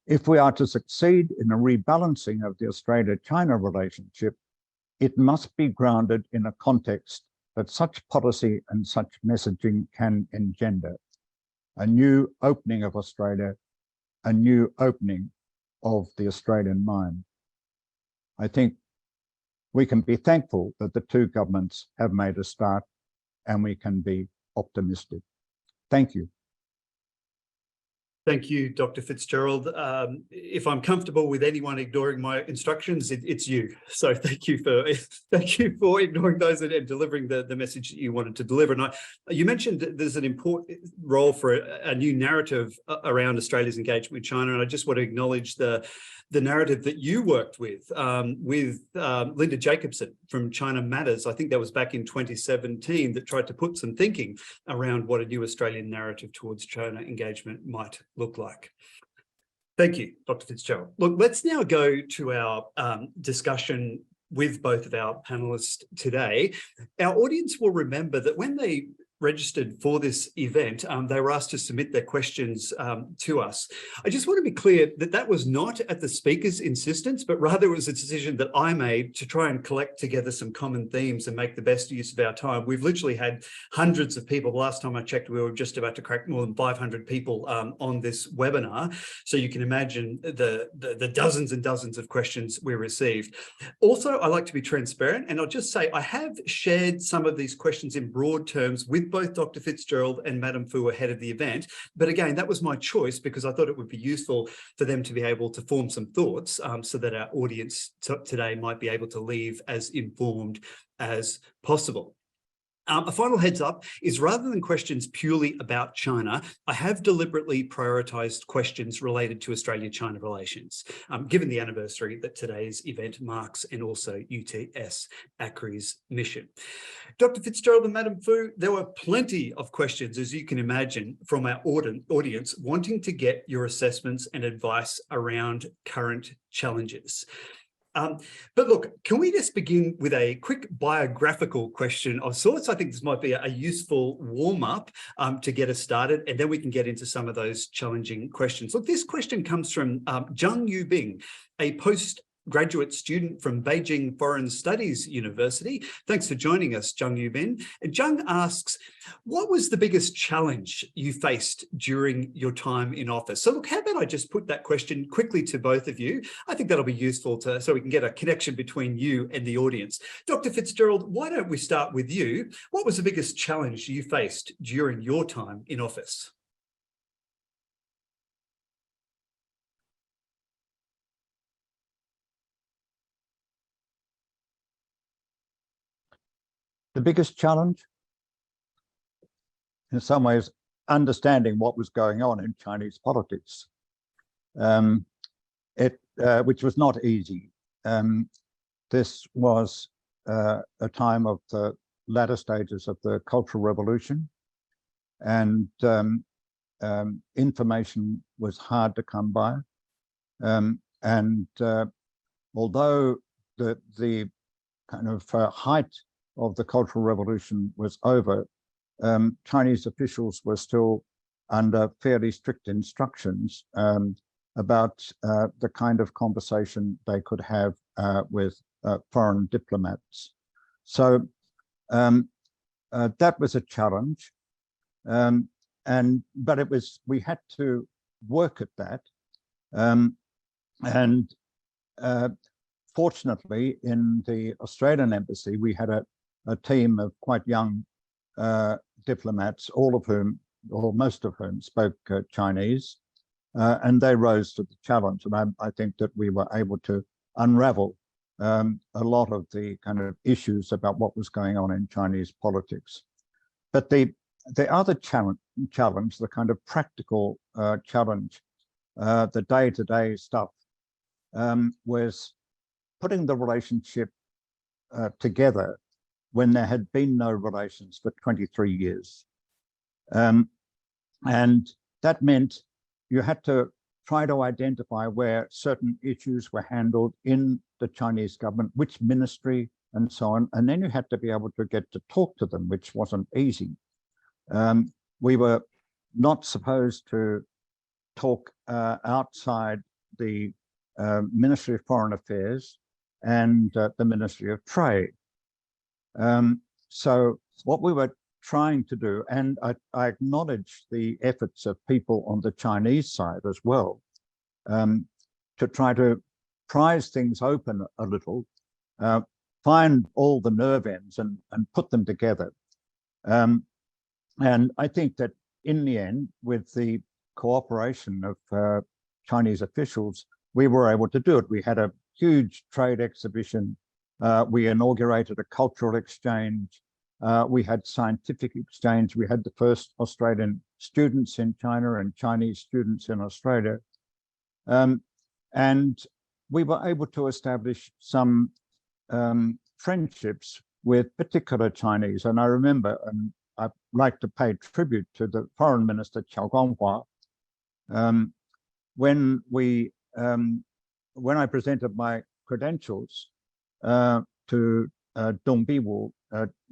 F: If we are to succeed in a rebalancing of the Australia-China relationship, it must be grounded in a context that such policy and such messaging can engender. A new opening of Australia, a new opening of the Australian mind. I think we can be thankful that the two governments have made a start, and we can be optimistic. Thank you.
B: Thank you, Dr. FitzGerald. If I'm comfortable with anyone ignoring my instructions, it's you. So thank you for ignoring those and delivering the message that you wanted to deliver. And you mentioned there's an important role for a new narrative around Australia's engagement with China, and I just want to acknowledge the narrative that you worked with Linda Jacobson from China Matters. I think that was back in 2017 that tried to put some thinking around what a new Australian narrative towards China engagement might look like. Thank you, Dr. FitzGerald. Look, let's now go to our discussion with both of our panelists today. Our audience will remember that when they registered for this event, they were asked to submit their questions to us. I just want to be clear that that was not at the speaker's insistence, but rather it was a decision that I made to try and collect together some common themes and make the best use of our time. We've literally had hundreds of people. The last time I checked, we were just about to crack more than 500 people on this webinar. So you can imagine the dozens and dozens of questions we received. Also, I like to be transparent, and I'll just say I have shared some of these questions in broad terms with both Dr. FitzGerald and Madam Fu ahead of the event. But again, that was my choice because I thought it would be useful for them to be able to form some thoughts so that our audience today might be able to leave as informed as possible. A final heads up is rather than questions purely about China, I have deliberately prioritised questions related to Australia-China relations, given the anniversary that today's event marks and also UTS ACRI's mission. Dr. FitzGerald and Madam Fu, there were plenty of questions, as you can imagine, from our audience wanting to get your assessments and advice around current challenges. But look, can we just begin with a quick biographical question of sorts? I think this might be a useful warm-up to get us started, and then we can get into some of those challenging questions. Look, this question comes from Zhang Yubing, a postgraduate student from Beijing Foreign Studies University. Thanks for joining us, Zhang Yubin. And Zhang asks, what was the biggest challenge you faced during your time in office? So look, how about I just put that question quickly to both of you? I think that'll be useful so we can get a connection between you and the audience. Dr. FitzGerald, why don't we start with you? What was the biggest challenge you faced during your time in office?
F: The biggest challenge, in some ways, understanding what was going on in Chinese politics, which was not easy. This was a time of the latter stages of the Cultural Revolution, and information was hard to come by. Although the kind of height of the Cultural Revolution was over, Chinese officials were still under fairly strict instructions about the kind of conversation they could have with foreign diplomats. So that was a challenge, but we had to work at that, fortunately, in the Australian embassy, we had a team of quite young diplomats, all of whom, or most of whom, spoke Chinese, and they rose to the challenge. And I think that we were able to unravel a lot of the kind of issues about what was going on in Chinese politics. But the other challenge, the kind of practical challenge, the day-to-day stuff, was putting the relationship together when there had been no relations for 23 years. And that meant you had to try to identify where certain issues were handled in the Chinese government, which ministry, and so on. And then you had to be able to get to talk to them, which wasn't easy. We were not supposed to talk outside the Ministry of Foreign Affairs and the Ministry of Trade. So what we were trying to do, and I acknowledge the efforts of people on the Chinese side as well, to try to prise things open a little, find all the nerve ends and put them together. And I think that in the end, with the cooperation of Chinese officials, we were able to do it. We had a huge trade exhibition. We inaugurated a cultural exchange. We had scientific exchange. We had the first Australian students in China and Chinese students in Australia. And we were able to establish some friendships with particular Chinese. And I remember, and I'd like to pay tribute to the Foreign Minister, Qiao Guanghua, when I presented my credentials to Dong Biwu,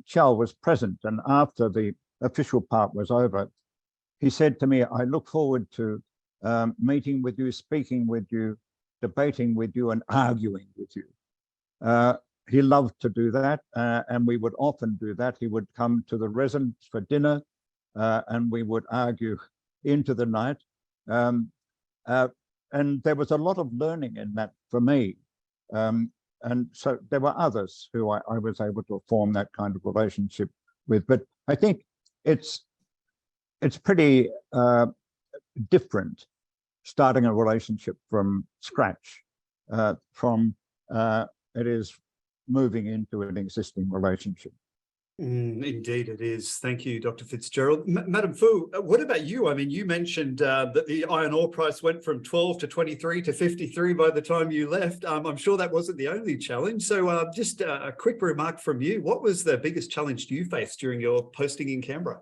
F: Qiao was present, and after the official part was over, he said to me, I look forward to meeting with you, speaking with you, debating with you, and arguing with you. He loved to do that, and we would often do that. He would come to the residence for dinner, and we would argue into the night. And there was a lot of learning in that for me. And so there were others who I was able to form that kind of relationship with. But I think it's pretty different starting a relationship from scratch from it is moving into an existing relationship.
B: Indeed it is. Thank you, Dr. FitzGerald. Madam Fu, what about you? I mean, you mentioned that the iron ore price went from 12 to 23 to 53 by the time you left. I'm sure that wasn't the only challenge. So just a quick remark from you. What was the biggest challenge you faced during your posting in Canberra?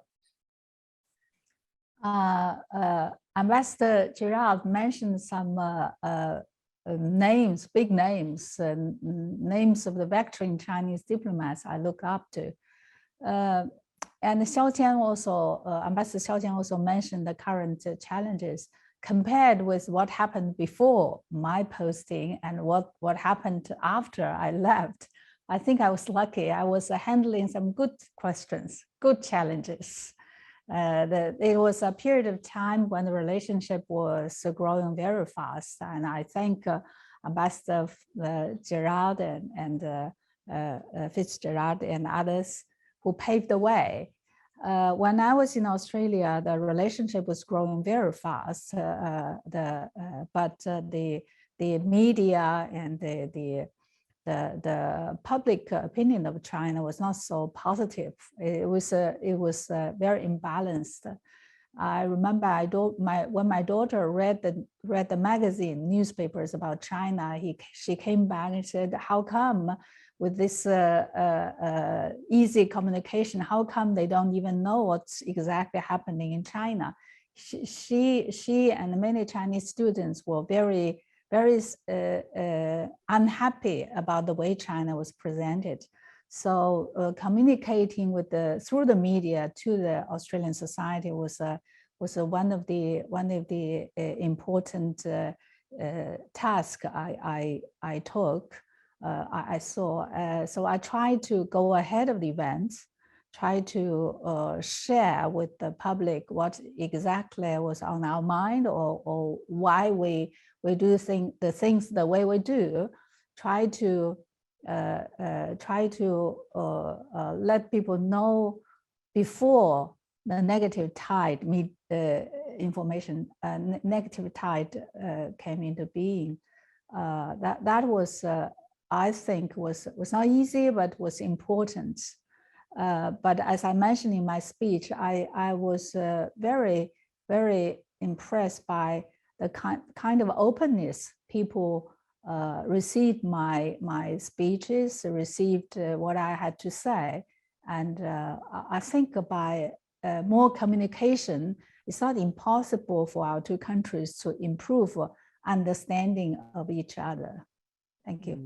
E: Ambassador Gerald mentioned some names, big names, names of the veteran Chinese diplomats I look up to. And Xiao Qian also, Ambassador Xiao Qian also mentioned the current challenges compared with what happened before my posting and what happened after I left. I think I was lucky. I was handling some good questions, good challenges. It was a period of time when the relationship was growing very fast. And I thank Ambassador Gerald and FitzGerald and others who paved the way. When I was in Australia, the relationship was growing very fast, but the media and the public opinion of China was not so positive. It was very imbalanced. I remember when my daughter read the magazine newspapers about China, she came back and said, "How come with this easy communication? How come they don't even know what's exactly happening in China?" She and many Chinese students were very unhappy about the way China was presented. So communicating with through the media to the Australian society was one of the important tasks I took. I saw. So I tried to go ahead of the events, try to share with the public what exactly was on our mind, or why we do the things the way we do. Try to let people know before the negative tide information negative tide came into being. That was I think was not easy, but was important. But as I mentioned in my speech, I was very impressed by the kind of openness people received my speeches, received what I had to say. And I think by more communication, it's not impossible for our two countries to improve understanding of each other. Thank you.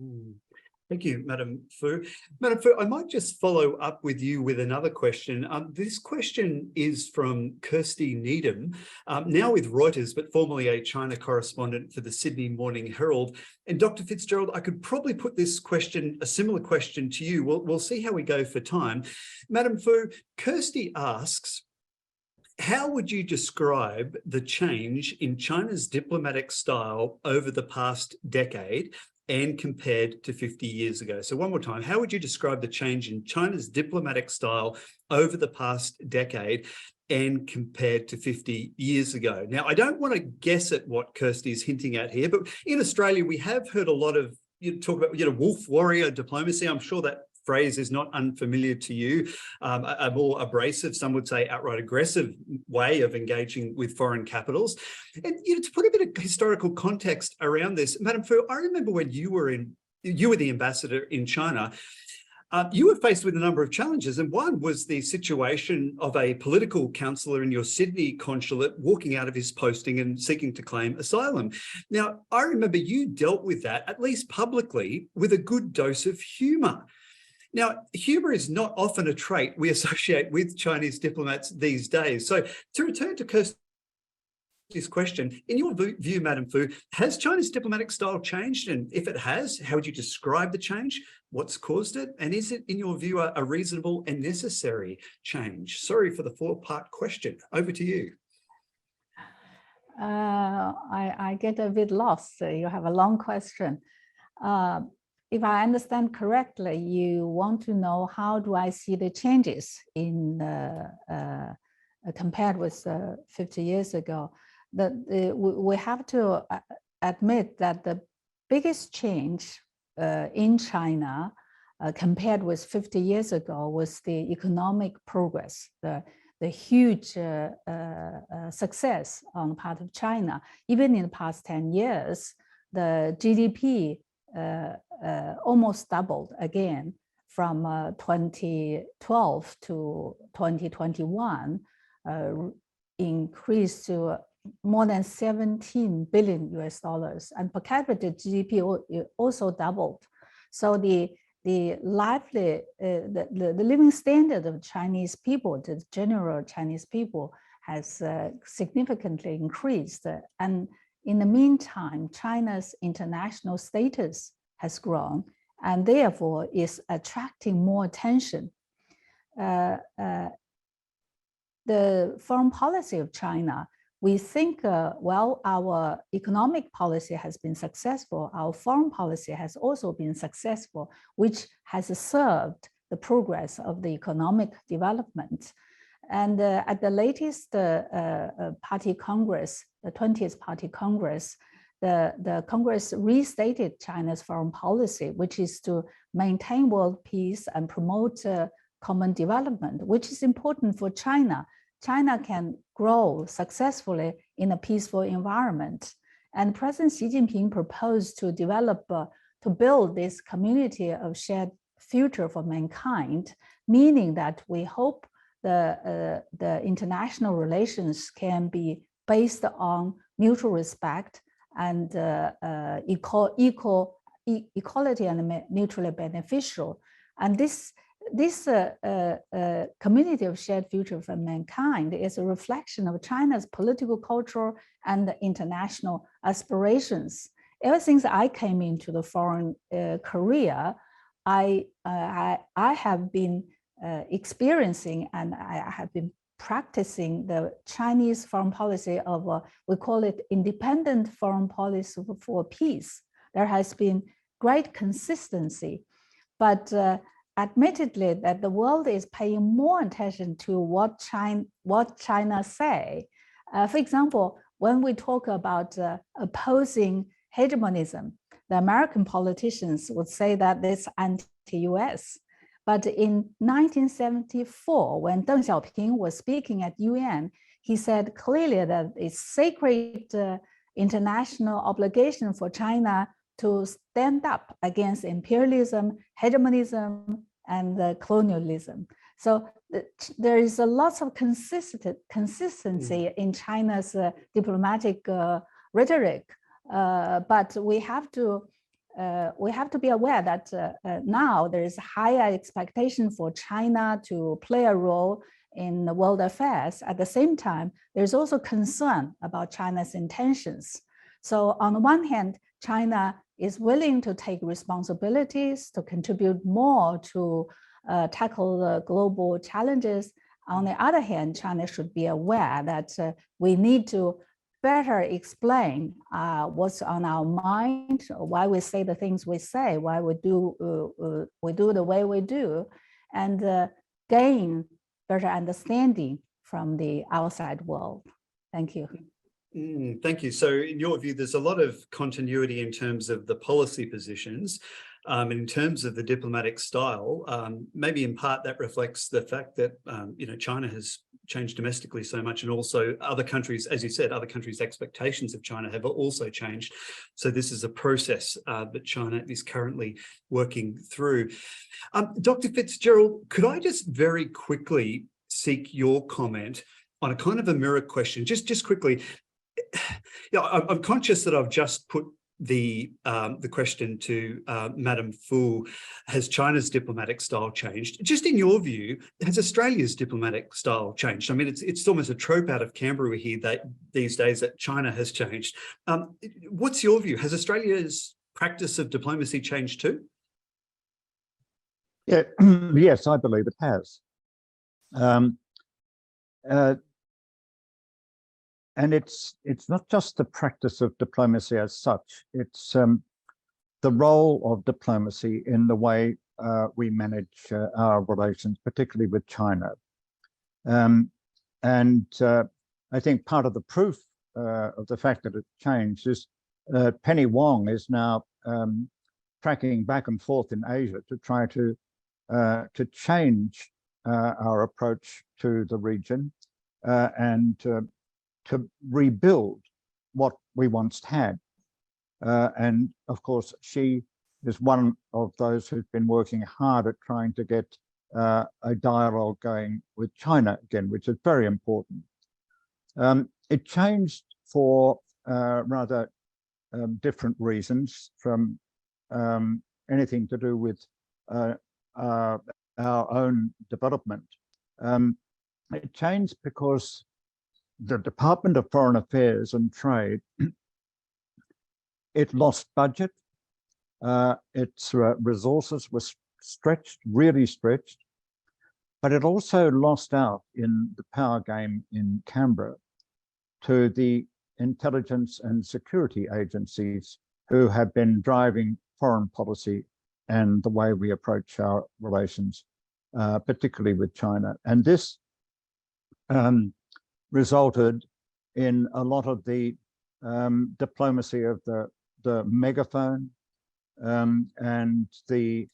B: Thank you, Madam Fu. Madam Fu, I might just follow up with you with another question. This question is from Kirsty Needham, now with Reuters, but formerly a China correspondent for the Sydney Morning Herald. And Dr. FitzGerald, I could probably put this question, a similar question to you. We'll see how we go for time. Madam Fu, Kirsty asks, how would you describe the change in China's diplomatic style over the past decade and compared to 50 years ago? So one more time, how would you describe the change in China's diplomatic style over the past decade and compared to 50 years ago? Now, I don't want to guess at what Kirsty is hinting at here, but in Australia, we have heard a lot of talk about, wolf warrior diplomacy. I'm sure that phrase is not unfamiliar to you. A more abrasive, some would say outright aggressive way of engaging with foreign capitals. And to put a bit of historical context around this, Madam Fu, I remember when you were the ambassador in China, you were faced with a number of challenges, and one was the situation of a political councillor in your Sydney consulate walking out of his posting and seeking to claim asylum. Now, I remember you dealt with that, at least publicly, with a good dose of humour. Now, humour is not often a trait we associate with Chinese diplomats these days. So to return to Kirsty's question, in your view, Madam Fu, has China's diplomatic style changed? And if it has, how would you describe the change? What's caused it? And is it, in your view, a reasonable and necessary change? Sorry for the four-part question. Over to you.
E: I get a bit lost. You have a long question. If I understand correctly, you want to know how do I see the changes in compared with 50 years ago. We have to admit that the biggest change in China compared with 50 years ago was the economic progress, the huge success on the part of China. Even in the past 10 years, the GDP almost doubled again from 2012 to 2021, increased to more than 17 billion US dollars, and per capita GDP also doubled. So the living standard of Chinese people, the general Chinese people, has significantly increased. And in the meantime, China's international status has grown and therefore is attracting more attention. The foreign policy of China, we think, well, our economic policy has been successful. Our foreign policy has also been successful, which has served the progress of the economic development. And at the latest Party Congress, the 20th Party Congress, the Congress restated China's foreign policy, which is to maintain world peace and promote common development, which is important for China. China can grow successfully in a peaceful environment. And President Xi Jinping proposed to develop, to build this community of shared future for mankind, meaning that we hope the international relations can be based on mutual respect and equality and mutually beneficial. And this community of shared future for mankind is a reflection of China's political, cultural, and international aspirations. Ever since I came into the foreign career, I have been experiencing and I have been practicing the Chinese foreign policy of, we call it independent foreign policy for peace. There has been great consistency, but admittedly that the world is paying more attention to what China say. For example, when we talk about opposing hegemonism, the American politicians would say that it's anti-US. But in 1974, when Deng Xiaoping was speaking at UN, he said clearly that it's sacred international obligation for China to stand up against imperialism, hegemonism, and colonialism. So there is a lot of consistency in China's diplomatic rhetoric, but we have to be aware that now there is higher expectation for China to play a role in the world affairs. At the same time, there's also concern about China's intentions. So on the one hand, China is willing to take responsibilities to contribute more to tackle the global challenges. On the other hand, China should be aware that we need to better explain what's on our mind, why we say the things we say, why we do the way we do, and gain better understanding from the outside world. Thank you.
B: Thank you. So in your view, there's a lot of continuity in terms of the policy positions. And in terms of the diplomatic style, maybe in part that reflects the fact that, China has changed domestically so much, and also other countries, as you said, other countries' expectations of China have also changed. So this is a process that China is currently working through. Dr. FitzGerald, could I just very quickly seek your comment on a kind of a mirror question, just quickly. I'm conscious that I've just put the question to Madam Fu, has China's diplomatic style changed? Just in your view, has Australia's diplomatic style changed? I mean, it's almost a trope out of Canberra here that these days that China has changed. What's your view? Has Australia's practice of diplomacy changed too?
F: Yeah, yes, I believe it has. And it's not just the practice of diplomacy as such, it's the role of diplomacy in the way we manage our relations, particularly with China. I think part of the proof of the fact that it changed is Penny Wong is now tracking back and forth in Asia to try to change our approach to the region and to rebuild what we once had. And of course, she is one of those who's been working hard at trying to get a dialogue going with China again, which is very important. It changed for rather different reasons, from anything to do with our own development. It changed because the Department of Foreign Affairs and Trade, it lost budget. Its resources were stretched, really stretched, but it also lost out in the power game in Canberra to the intelligence and security agencies who have been driving foreign policy and the way we approach our relations, particularly with China. And this resulted in a lot of the diplomacy of the megaphone and the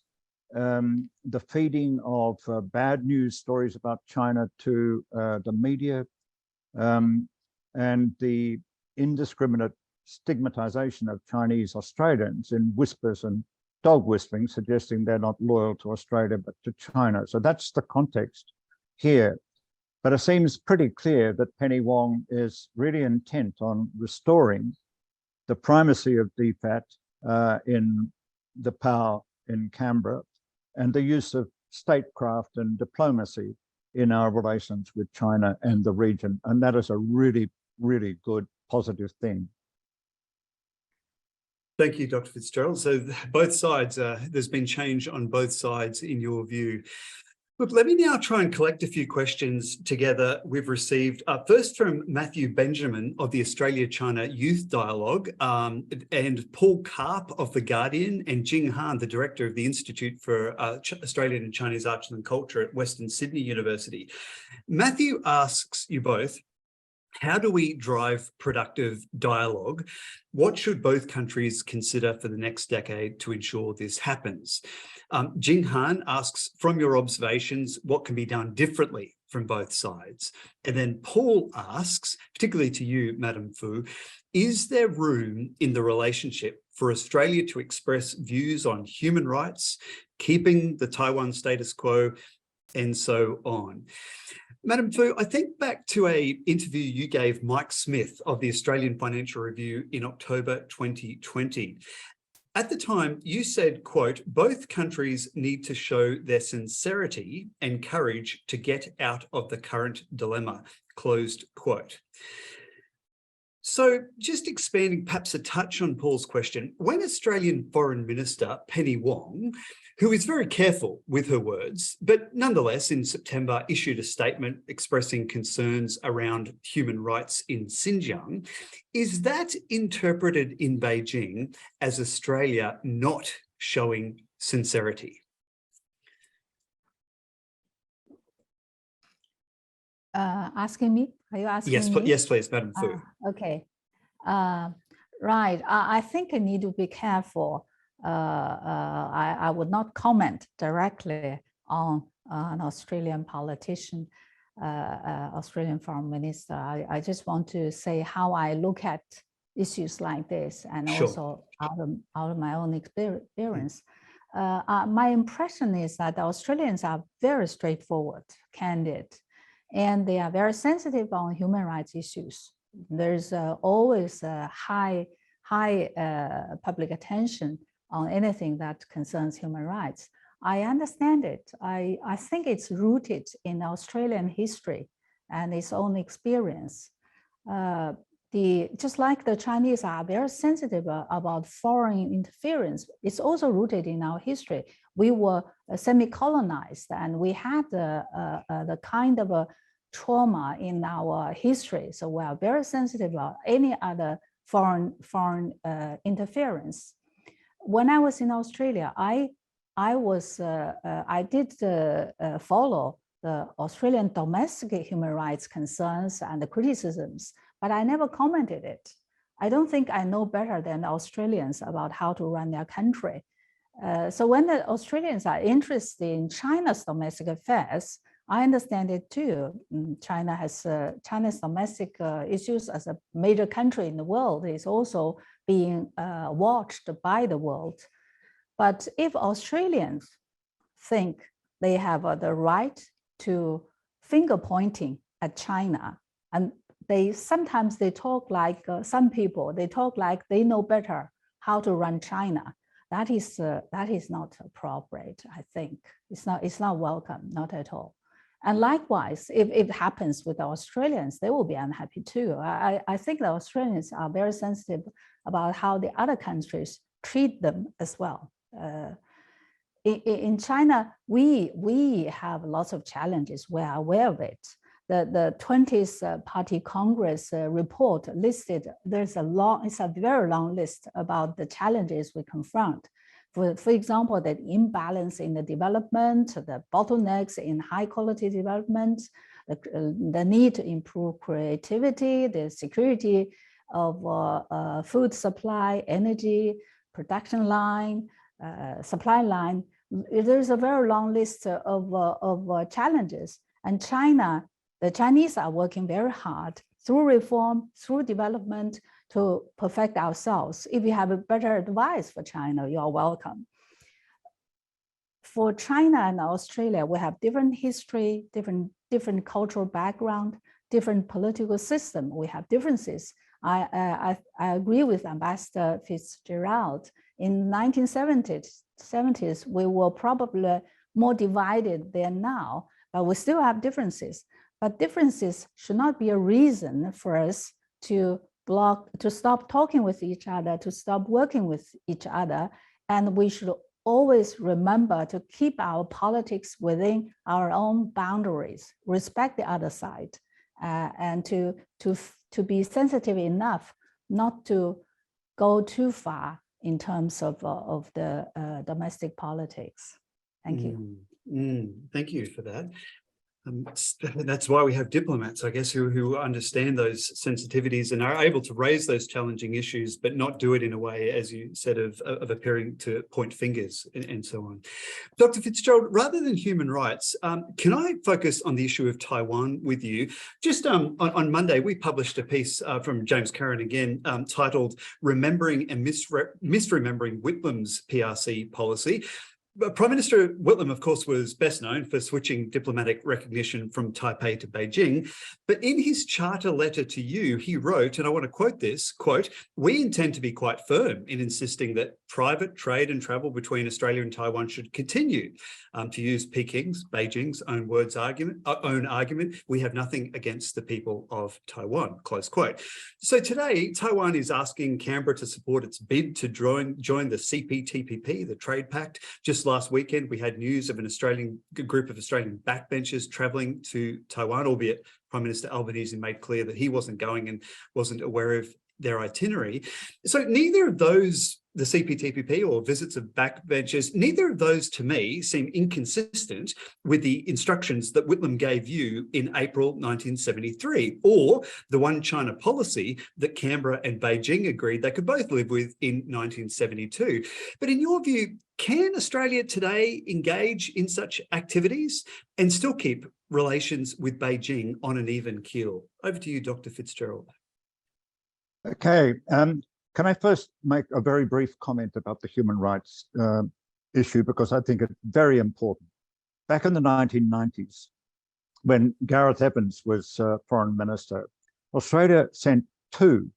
F: feeding of bad news stories about China to the media, and the indiscriminate stigmatization of Chinese Australians in whispers and dog whistling, suggesting they're not loyal to Australia but to China. So that's the context here. But it seems pretty clear that Penny Wong is really intent on restoring the primacy of DFAT in the power in Canberra, and the use of statecraft and diplomacy in our relations with China and the region. And that is a really, really good, positive thing.
B: Thank you, Dr. FitzGerald. So both sides, there's been change on both sides in your view. Look, let me now try and collect a few questions together we've received. First from Matthew Benjamin of the Australia-China Youth Dialogue, and Paul Karp of The Guardian, and Jing Han, the Director of the Institute for Australian and Chinese Arts and Culture at Western Sydney University. Matthew asks you both, how do we drive productive dialogue? What should both countries consider for the next decade to ensure this happens? Jing Han asks, from your observations, what can be done differently from both sides? And then Paul asks, particularly to you, Madam Fu, is there room in the relationship for Australia to express views on human rights, keeping the Taiwan status quo, and so on? Madam Fu, I think back to an interview you gave Mike Smith of the Australian Financial Review in October 2020. At the time, you said, quote, both countries need to show their sincerity and courage to get out of the current dilemma, closed quote. So just expanding perhaps a touch on Paul's question, when Australian Foreign Minister Penny Wong, who is very careful with her words, but nonetheless in September issued a statement expressing concerns around human rights in Xinjiang, is that interpreted in Beijing as Australia not showing sincerity?
E: Asking me? Are you asking me?
B: Yes, please, Madam Fu.
E: Okay. Right. I think I need to be careful. I would not comment directly on an Australian politician, Australian Foreign Minister. I just want to say how I look at issues like this, and
B: Sure.
E: also out of my own experience. My impression is that the Australians are very straightforward, candid, and they are very sensitive on human rights issues. There's always a high public attention on anything that concerns human rights. I understand it. I think it's rooted in Australian history and its own experience. Just like the Chinese are very sensitive about foreign interference, it's also rooted in our history. We were semi-colonized, and we had the kind of a trauma in our history. So we are very sensitive about any other foreign interference. When I was in Australia, I did follow the Australian domestic human rights concerns and the criticisms, but I never commented it. I don't think I know better than Australians about how to run their country. So when the Australians are interested in China's domestic affairs, I understand it too. China has China's domestic issues as a major country in the world is also being watched by the world. But if Australians think they have the right to finger pointing at China, and sometimes they talk like some people, they talk like they know better how to run China. That is not appropriate, I think. It's not welcome, not at all. And likewise, if it happens with the Australians, they will be unhappy too. I think the Australians are very sensitive about how the other countries treat them as well. In China, we have lots of challenges. We are aware of it. The 20th Party Congress report listed, it's a very long list about the challenges we confront. For example, the imbalance in the development, the bottlenecks in high quality development, the need to improve creativity, the security of food supply, energy, production line, supply line. There's a very long list of challenges. And the Chinese are working very hard through reform, through development, to perfect ourselves. If you have a better advice for China, you are welcome. For China and Australia, we have different history, different cultural background, different political system. We have differences. I agree with Ambassador FitzGerald. In 1970s, we were probably more divided than now, but we still have differences. But differences should not be a reason for us to stop talking with each other, to stop working with each other. And we should always remember to keep our politics within our own boundaries, respect the other side, and to be sensitive enough not to go too far in terms of the domestic politics. Thank you.
B: Thank you for that. That's why we have diplomats, I guess, who understand those sensitivities and are able to raise those challenging issues, but not do it in a way, as you said, of appearing to point fingers and so on. Dr. FitzGerald, rather than human rights, can I focus on the issue of Taiwan with you? Just on Monday, we published a piece from James Curran again, titled "Remembering and Misremembering Whitlam's PRC Policy." Prime Minister Whitlam, of course, was best known for switching diplomatic recognition from Taipei to Beijing. But in his charter letter to you, he wrote, and I want to quote this, quote, "We intend to be quite firm in insisting that private trade and travel between Australia and Taiwan should continue. To use Beijing's own argument, we have nothing against the people of Taiwan," close quote. So today, Taiwan is asking Canberra to support its bid to join the CPTPP, the Trade Pact. Just last weekend, we had news of a group of Australian backbenchers travelling to Taiwan, albeit Prime Minister Albanese made clear that he wasn't going and wasn't aware of their itinerary. So neither of those, the CPTPP or visits of backbenchers, neither of those to me seem inconsistent with the instructions that Whitlam gave you in April 1973, or the one China policy that Canberra and Beijing agreed they could both live with in 1972. But in your view, can Australia today engage in such activities and still keep relations with Beijing on an even keel? Over to you, Dr. FitzGerald.
F: Okay, can I first make a very brief comment about the human rights issue, because I think it's very important. Back in the 1990s, when Gareth Evans was Foreign Minister, Australia sent 2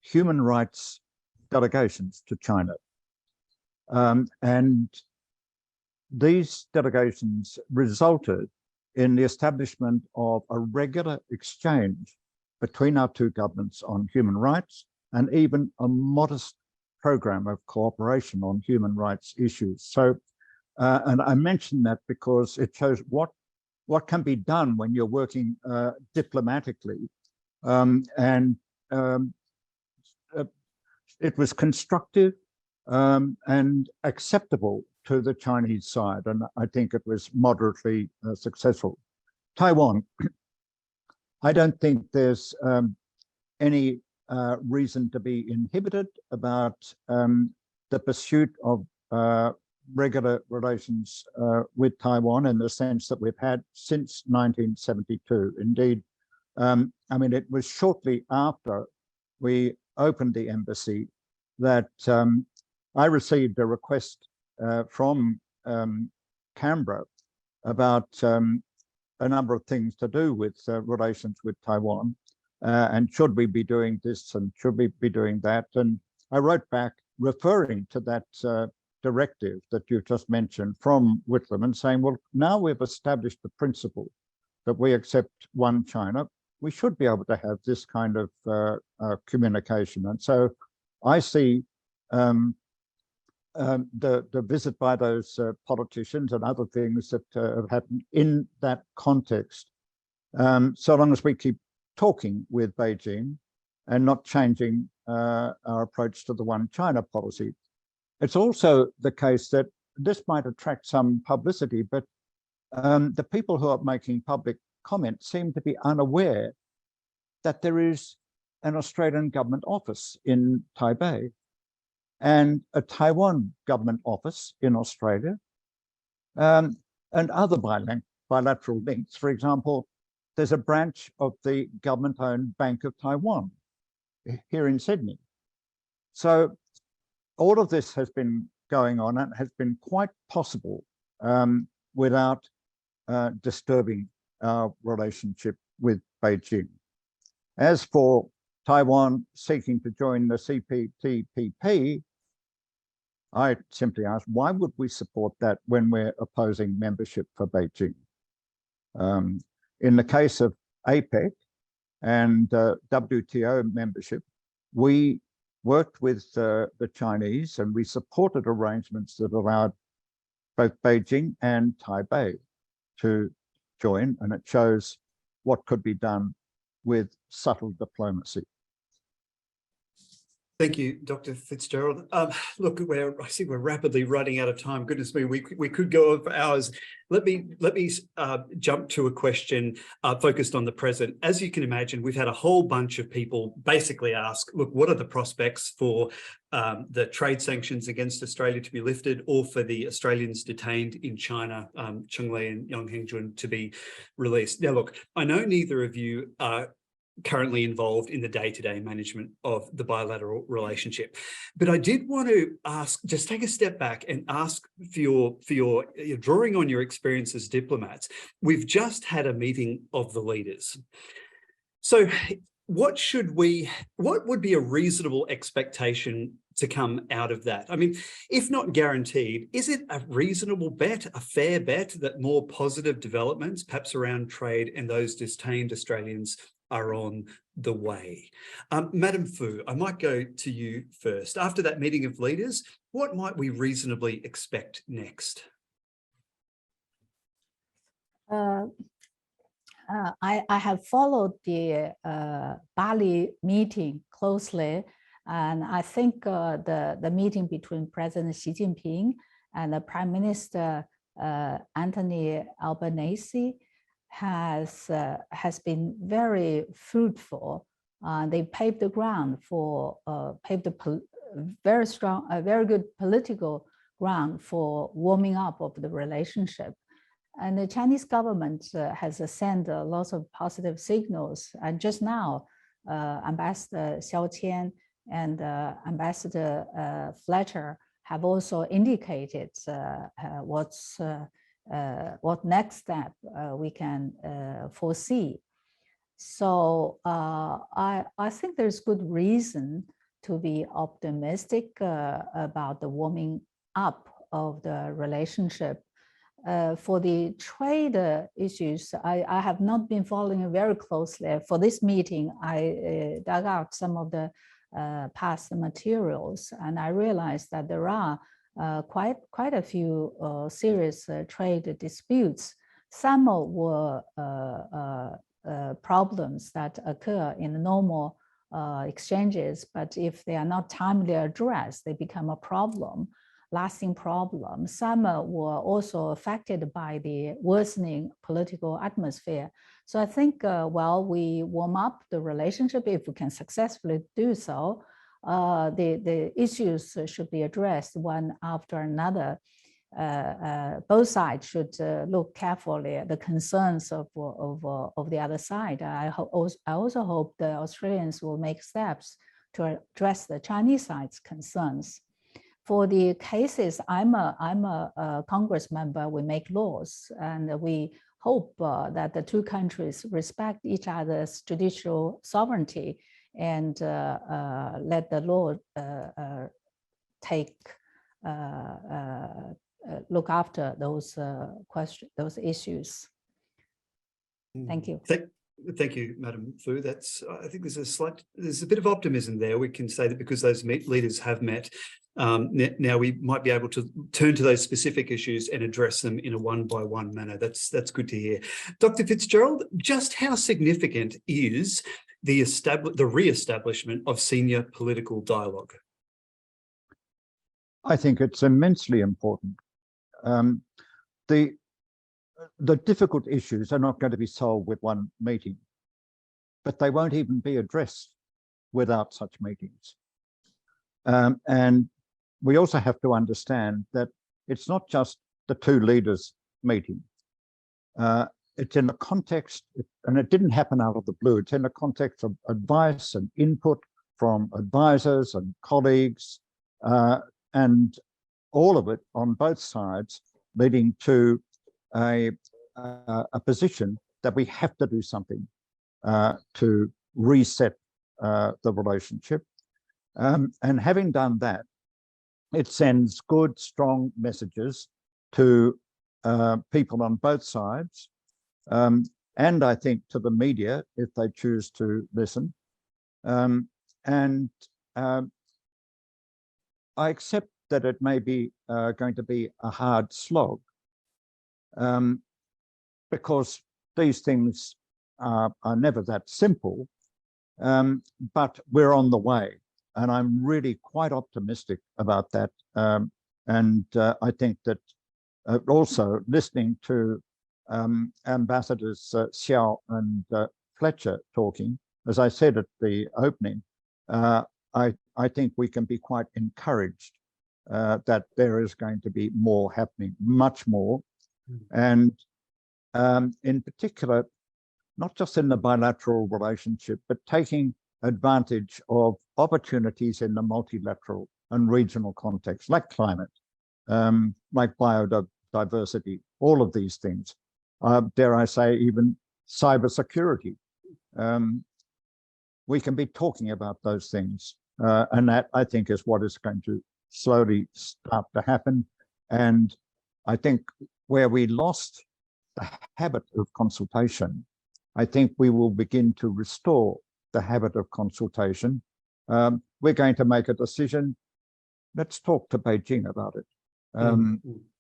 F: human rights delegations to China. And these delegations resulted in the establishment of a regular exchange between our 2 governments on human rights, and even a modest program of cooperation on human rights issues. So, and I mention that because it shows what can be done when you're working diplomatically. It was constructive and acceptable to the Chinese side, and I think it was moderately successful. Taiwan. I don't think there's any reason to be inhibited about the pursuit of regular relations with Taiwan in the sense that we've had since 1972. Indeed, I mean, it was shortly after we opened the embassy that I received a request from Canberra about a number of things to do with relations with Taiwan, and should we be doing this and should we be doing that? And I wrote back referring to that directive that you've just mentioned from Whitlam and saying, well, now we've established the principle that we accept one China, we should be able to have this kind of communication. And so I see the visit by those politicians and other things that have happened in that context, so long as we keep talking with Beijing and not changing our approach to the one China policy. It's also the case that this might attract some publicity, but the people who are making public comment seem to be unaware that there is an Australian government office in Taipei and a Taiwan government office in Australia, and other bilateral links. For example, there's a branch of the government-owned Bank of Taiwan here in Sydney. So all of this has been going on and has been quite possible without disturbing our relationship with Beijing. As for Taiwan seeking to join the CPTPP, I simply ask, why would we support that when we're opposing membership for Beijing? In the case of APEC and WTO membership, we worked with the Chinese and we supported arrangements that allowed both Beijing and Taipei to join, and it shows what could be done with subtle diplomacy.
B: Thank you, Dr. FitzGerald. Look, I see we're rapidly running out of time. Goodness me, we could go on for hours. Let me jump to a question focused on the present. As you can imagine, we've had a whole bunch of people basically ask, look, what are the prospects for the trade sanctions against Australia to be lifted, or for the Australians detained in China, Cheng-Lei and Yang Hengjun, to be released? Now, look, I know neither of you are currently involved in the day-to-day management of the bilateral relationship, but I did want to ask, just take a step back and ask for your drawing on your experience as diplomats. We've just had a meeting of the leaders. So what would be a reasonable expectation to come out of that? I mean, if not guaranteed, is it a reasonable bet, a fair bet, that more positive developments, perhaps around trade and those detained Australians, are on the way? Madam Fu, I might go to you first. After that meeting of leaders, what might we reasonably expect next?
E: I have followed the Bali meeting closely, and I think the meeting between President Xi Jinping and the Prime Minister Anthony Albanese has been very fruitful. They paved the ground for very good political ground for warming up of the relationship. And the Chinese government has sent lots of positive signals. And just now, Ambassador Xiao Qian and Ambassador Fletcher have also indicated what next step we can foresee. So I think there's good reason to be optimistic about the warming up of the relationship. For the trade issues, I have not been following it very closely. For this meeting, I dug out some of the past materials, and I realized that there are quite a few serious trade disputes. Some were problems that occur in the normal exchanges, but if they are not timely addressed, they become a problem, lasting problem. Some were also affected by the worsening political atmosphere. So I think while we warm up the relationship, if we can successfully do so, the issues should be addressed one after another. Both sides should look carefully at the concerns of the other side. I also hope the Australians will make steps to address the Chinese side's concerns. For the cases, I'm a Congress member. We make laws, and we hope that the two countries respect each other's judicial sovereignty and let the law look after those those issues. Thank you.
B: Thank you, Madam Fu. I think there's a bit of optimism there. We can say that because those leaders have met, now we might be able to turn to those specific issues and address them in a one-by-one manner. That's good to hear. Dr. FitzGerald, just how significant is the re-establishment of senior political dialogue?
F: I think it's immensely important. The difficult issues are not going to be solved with one meeting, but they won't even be addressed without such meetings. And we also have to understand that it's not just the two leaders meeting. It's in the context, and it didn't happen out of the blue, it's in the context of advice and input from advisors and colleagues, and all of it on both sides, leading to a position that we have to do something to reset the relationship. And having done that, it sends good, strong messages to people on both sides, and I think to the media if they choose to listen. I accept that it may be going to be a hard slog, because these things are never that simple, but we're on the way. And I'm really quite optimistic about that. I think that also listening to Ambassadors Xiao and Fletcher talking, as I said at the opening, I think we can be quite encouraged that there is going to be more happening, much more. And in particular, not just in the bilateral relationship, but taking advantage of opportunities in the multilateral and regional context, like climate, like biodiversity, all of these things. Dare I say, even cybersecurity. We can be talking about those things. And that, I think, is what is going to slowly start to happen. And I think where we lost the habit of consultation, I think we will begin to restore the habit of consultation. We're going to make a decision. Let's talk to Beijing about it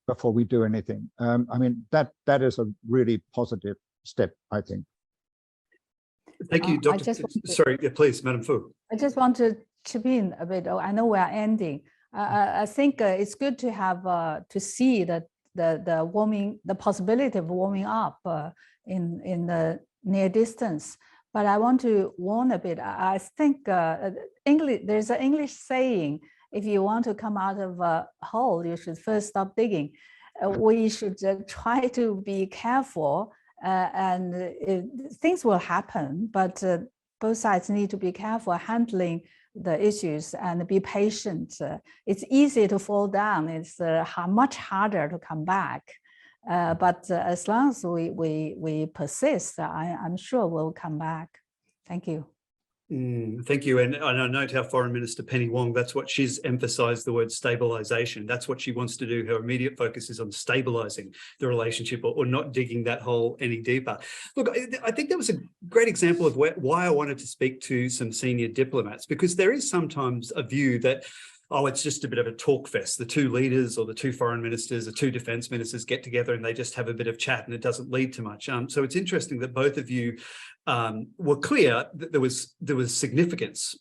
F: before we do anything. I mean, that is a really positive step, I think.
B: Thank you, Dr. Sorry, yeah, please, Madam Fu.
E: I just want to chip in a bit. I know we are ending. I think it's good to have to see that the possibility of warming up in the near distance. But I want to warn a bit. I think there's an English saying: if you want to come out of a hole, you should first stop digging. We should try to be careful, and things will happen. But both sides need to be careful handling the issues and be patient. It's easy to fall down. It's much harder to come back. But as long as we persist, I'm sure we'll come back. Thank you.
B: Thank you. And I note how Foreign Minister Penny Wong, that's what she's emphasised, the word stabilisation. That's what she wants to do. Her immediate focus is on stabilising the relationship or not digging that hole any deeper. Look, I think that was a great example of why I wanted to speak to some senior diplomats, because there is sometimes a view that, oh, it's just a bit of a talk fest. The two leaders or the two foreign ministers, the two defence ministers get together and they just have a bit of chat and it doesn't lead to much. So it's interesting that both of you were clear that there was significance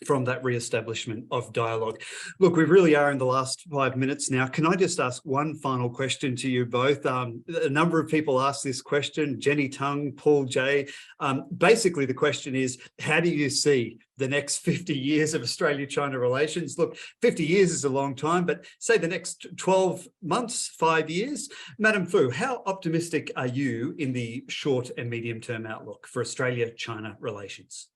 B: from that re-establishment of dialogue. Look, we really are in the last 5 minutes now. Can I just ask one final question to you both? A number of people asked this question, Jenny Tung, Paul J. Basically, the question is, how do you see the next 50 years of Australia-China relations? Look, 50 years is a long time, but say the next 12 months, 5 years. Madam Fu, how optimistic are you in the short and medium-term outlook for Australia-China relations?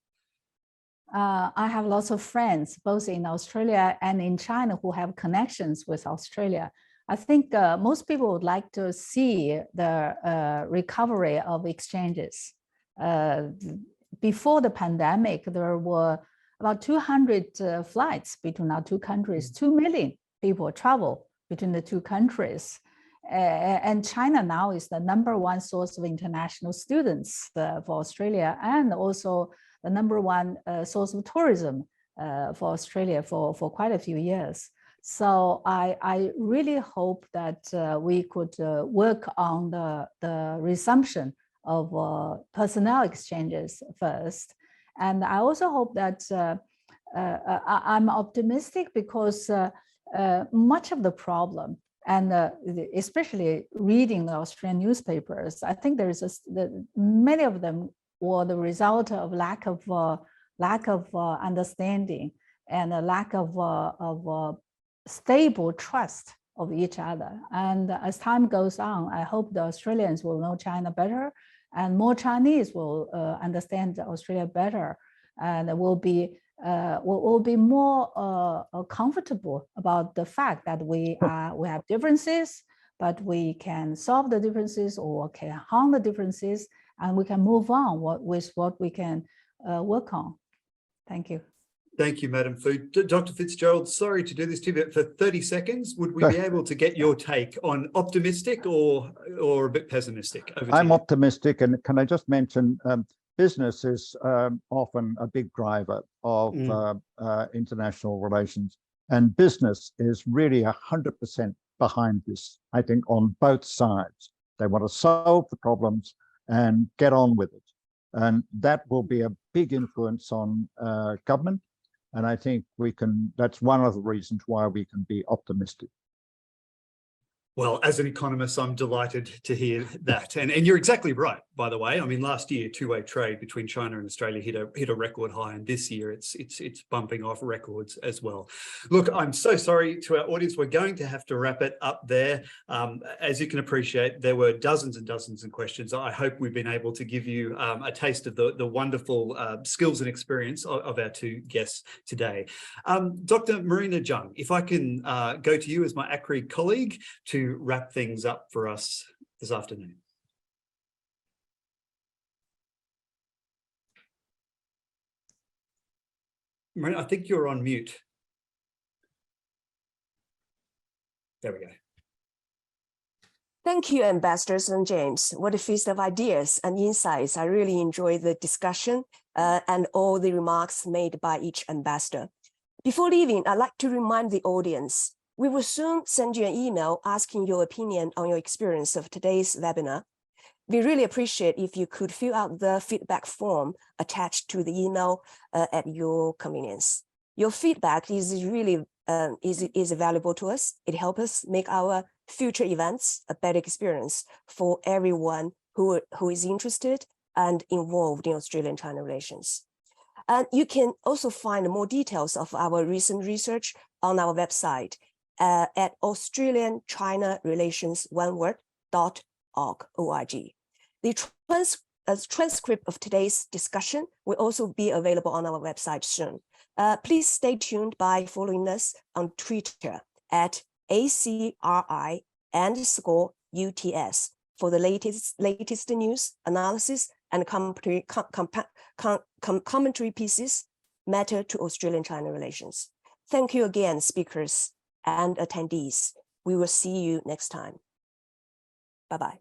E: I have lots of friends, both in Australia and in China, who have connections with Australia. I think most people would like to see the recovery of exchanges. Before the pandemic, there were about 200 flights between our two countries. 2 million people travel between the two countries. And China now is the #1 source of international students for Australia, and also the #1 source of tourism for Australia for quite a few years. So I really hope that we could work on the resumption of personnel exchanges first. And I also hope that I'm optimistic because much of the problem, and especially reading the Australian newspapers, I think many of them were the result of lack of understanding and a lack of stable trust of each other. And as time goes on, I hope the Australians will know China better, and more Chinese will understand Australia better, and will be more comfortable about the fact that we have differences, but we can solve the differences or can harm the differences, and we can move on with what we can work on. Thank you.
B: Thank you, Madam Fu. Dr. FitzGerald, sorry to do this to you, but for 30 seconds, would we be able to get your take on optimistic or a bit pessimistic?
F: I'm optimistic, and can I just mention business is often a big driver of international relations, and business is really 100% behind this, I think, on both sides. They want to solve the problems and get on with it. And that will be a big influence on government. And I think that's one of the reasons why we can be optimistic.
B: Well, as an economist, I'm delighted to hear that. And you're exactly right, by the way. I mean, last year, two-way trade between China and Australia hit a record high, and this year it's bumping off records as well. Look, I'm so sorry to our audience. We're going to have to wrap it up there. As you can appreciate, there were dozens and dozens of questions. I hope we've been able to give you a taste of the wonderful skills and experience of our two guests today. Dr. Marina Zhang, if I can go to you as my ACRI colleague to wrap things up for us this afternoon. Marina, I think you're on mute. There we go.
G: Thank you, Ambassador St. James. What a feast of ideas and insights. I really enjoyed the discussion and all the remarks made by each ambassador. Before leaving, I'd like to remind the audience, we will soon send you an email asking your opinion on your experience of today's webinar. We really appreciate if you could fill out the feedback form attached to the email at your convenience. Your feedback is really is valuable to us. It helps us make our future events a better experience for everyone who is interested and involved in Australian-China relations. And you can also find more details of our recent research on our website at australian-china-relations.org. The transcript of today's discussion will also be available on our website soon. Please stay tuned by following us on Twitter at ACRI_UTS for the latest news, analysis, and commentary pieces matter to Australian-China relations. Thank you again, speakers and attendees. We will see you next time. Bye-bye.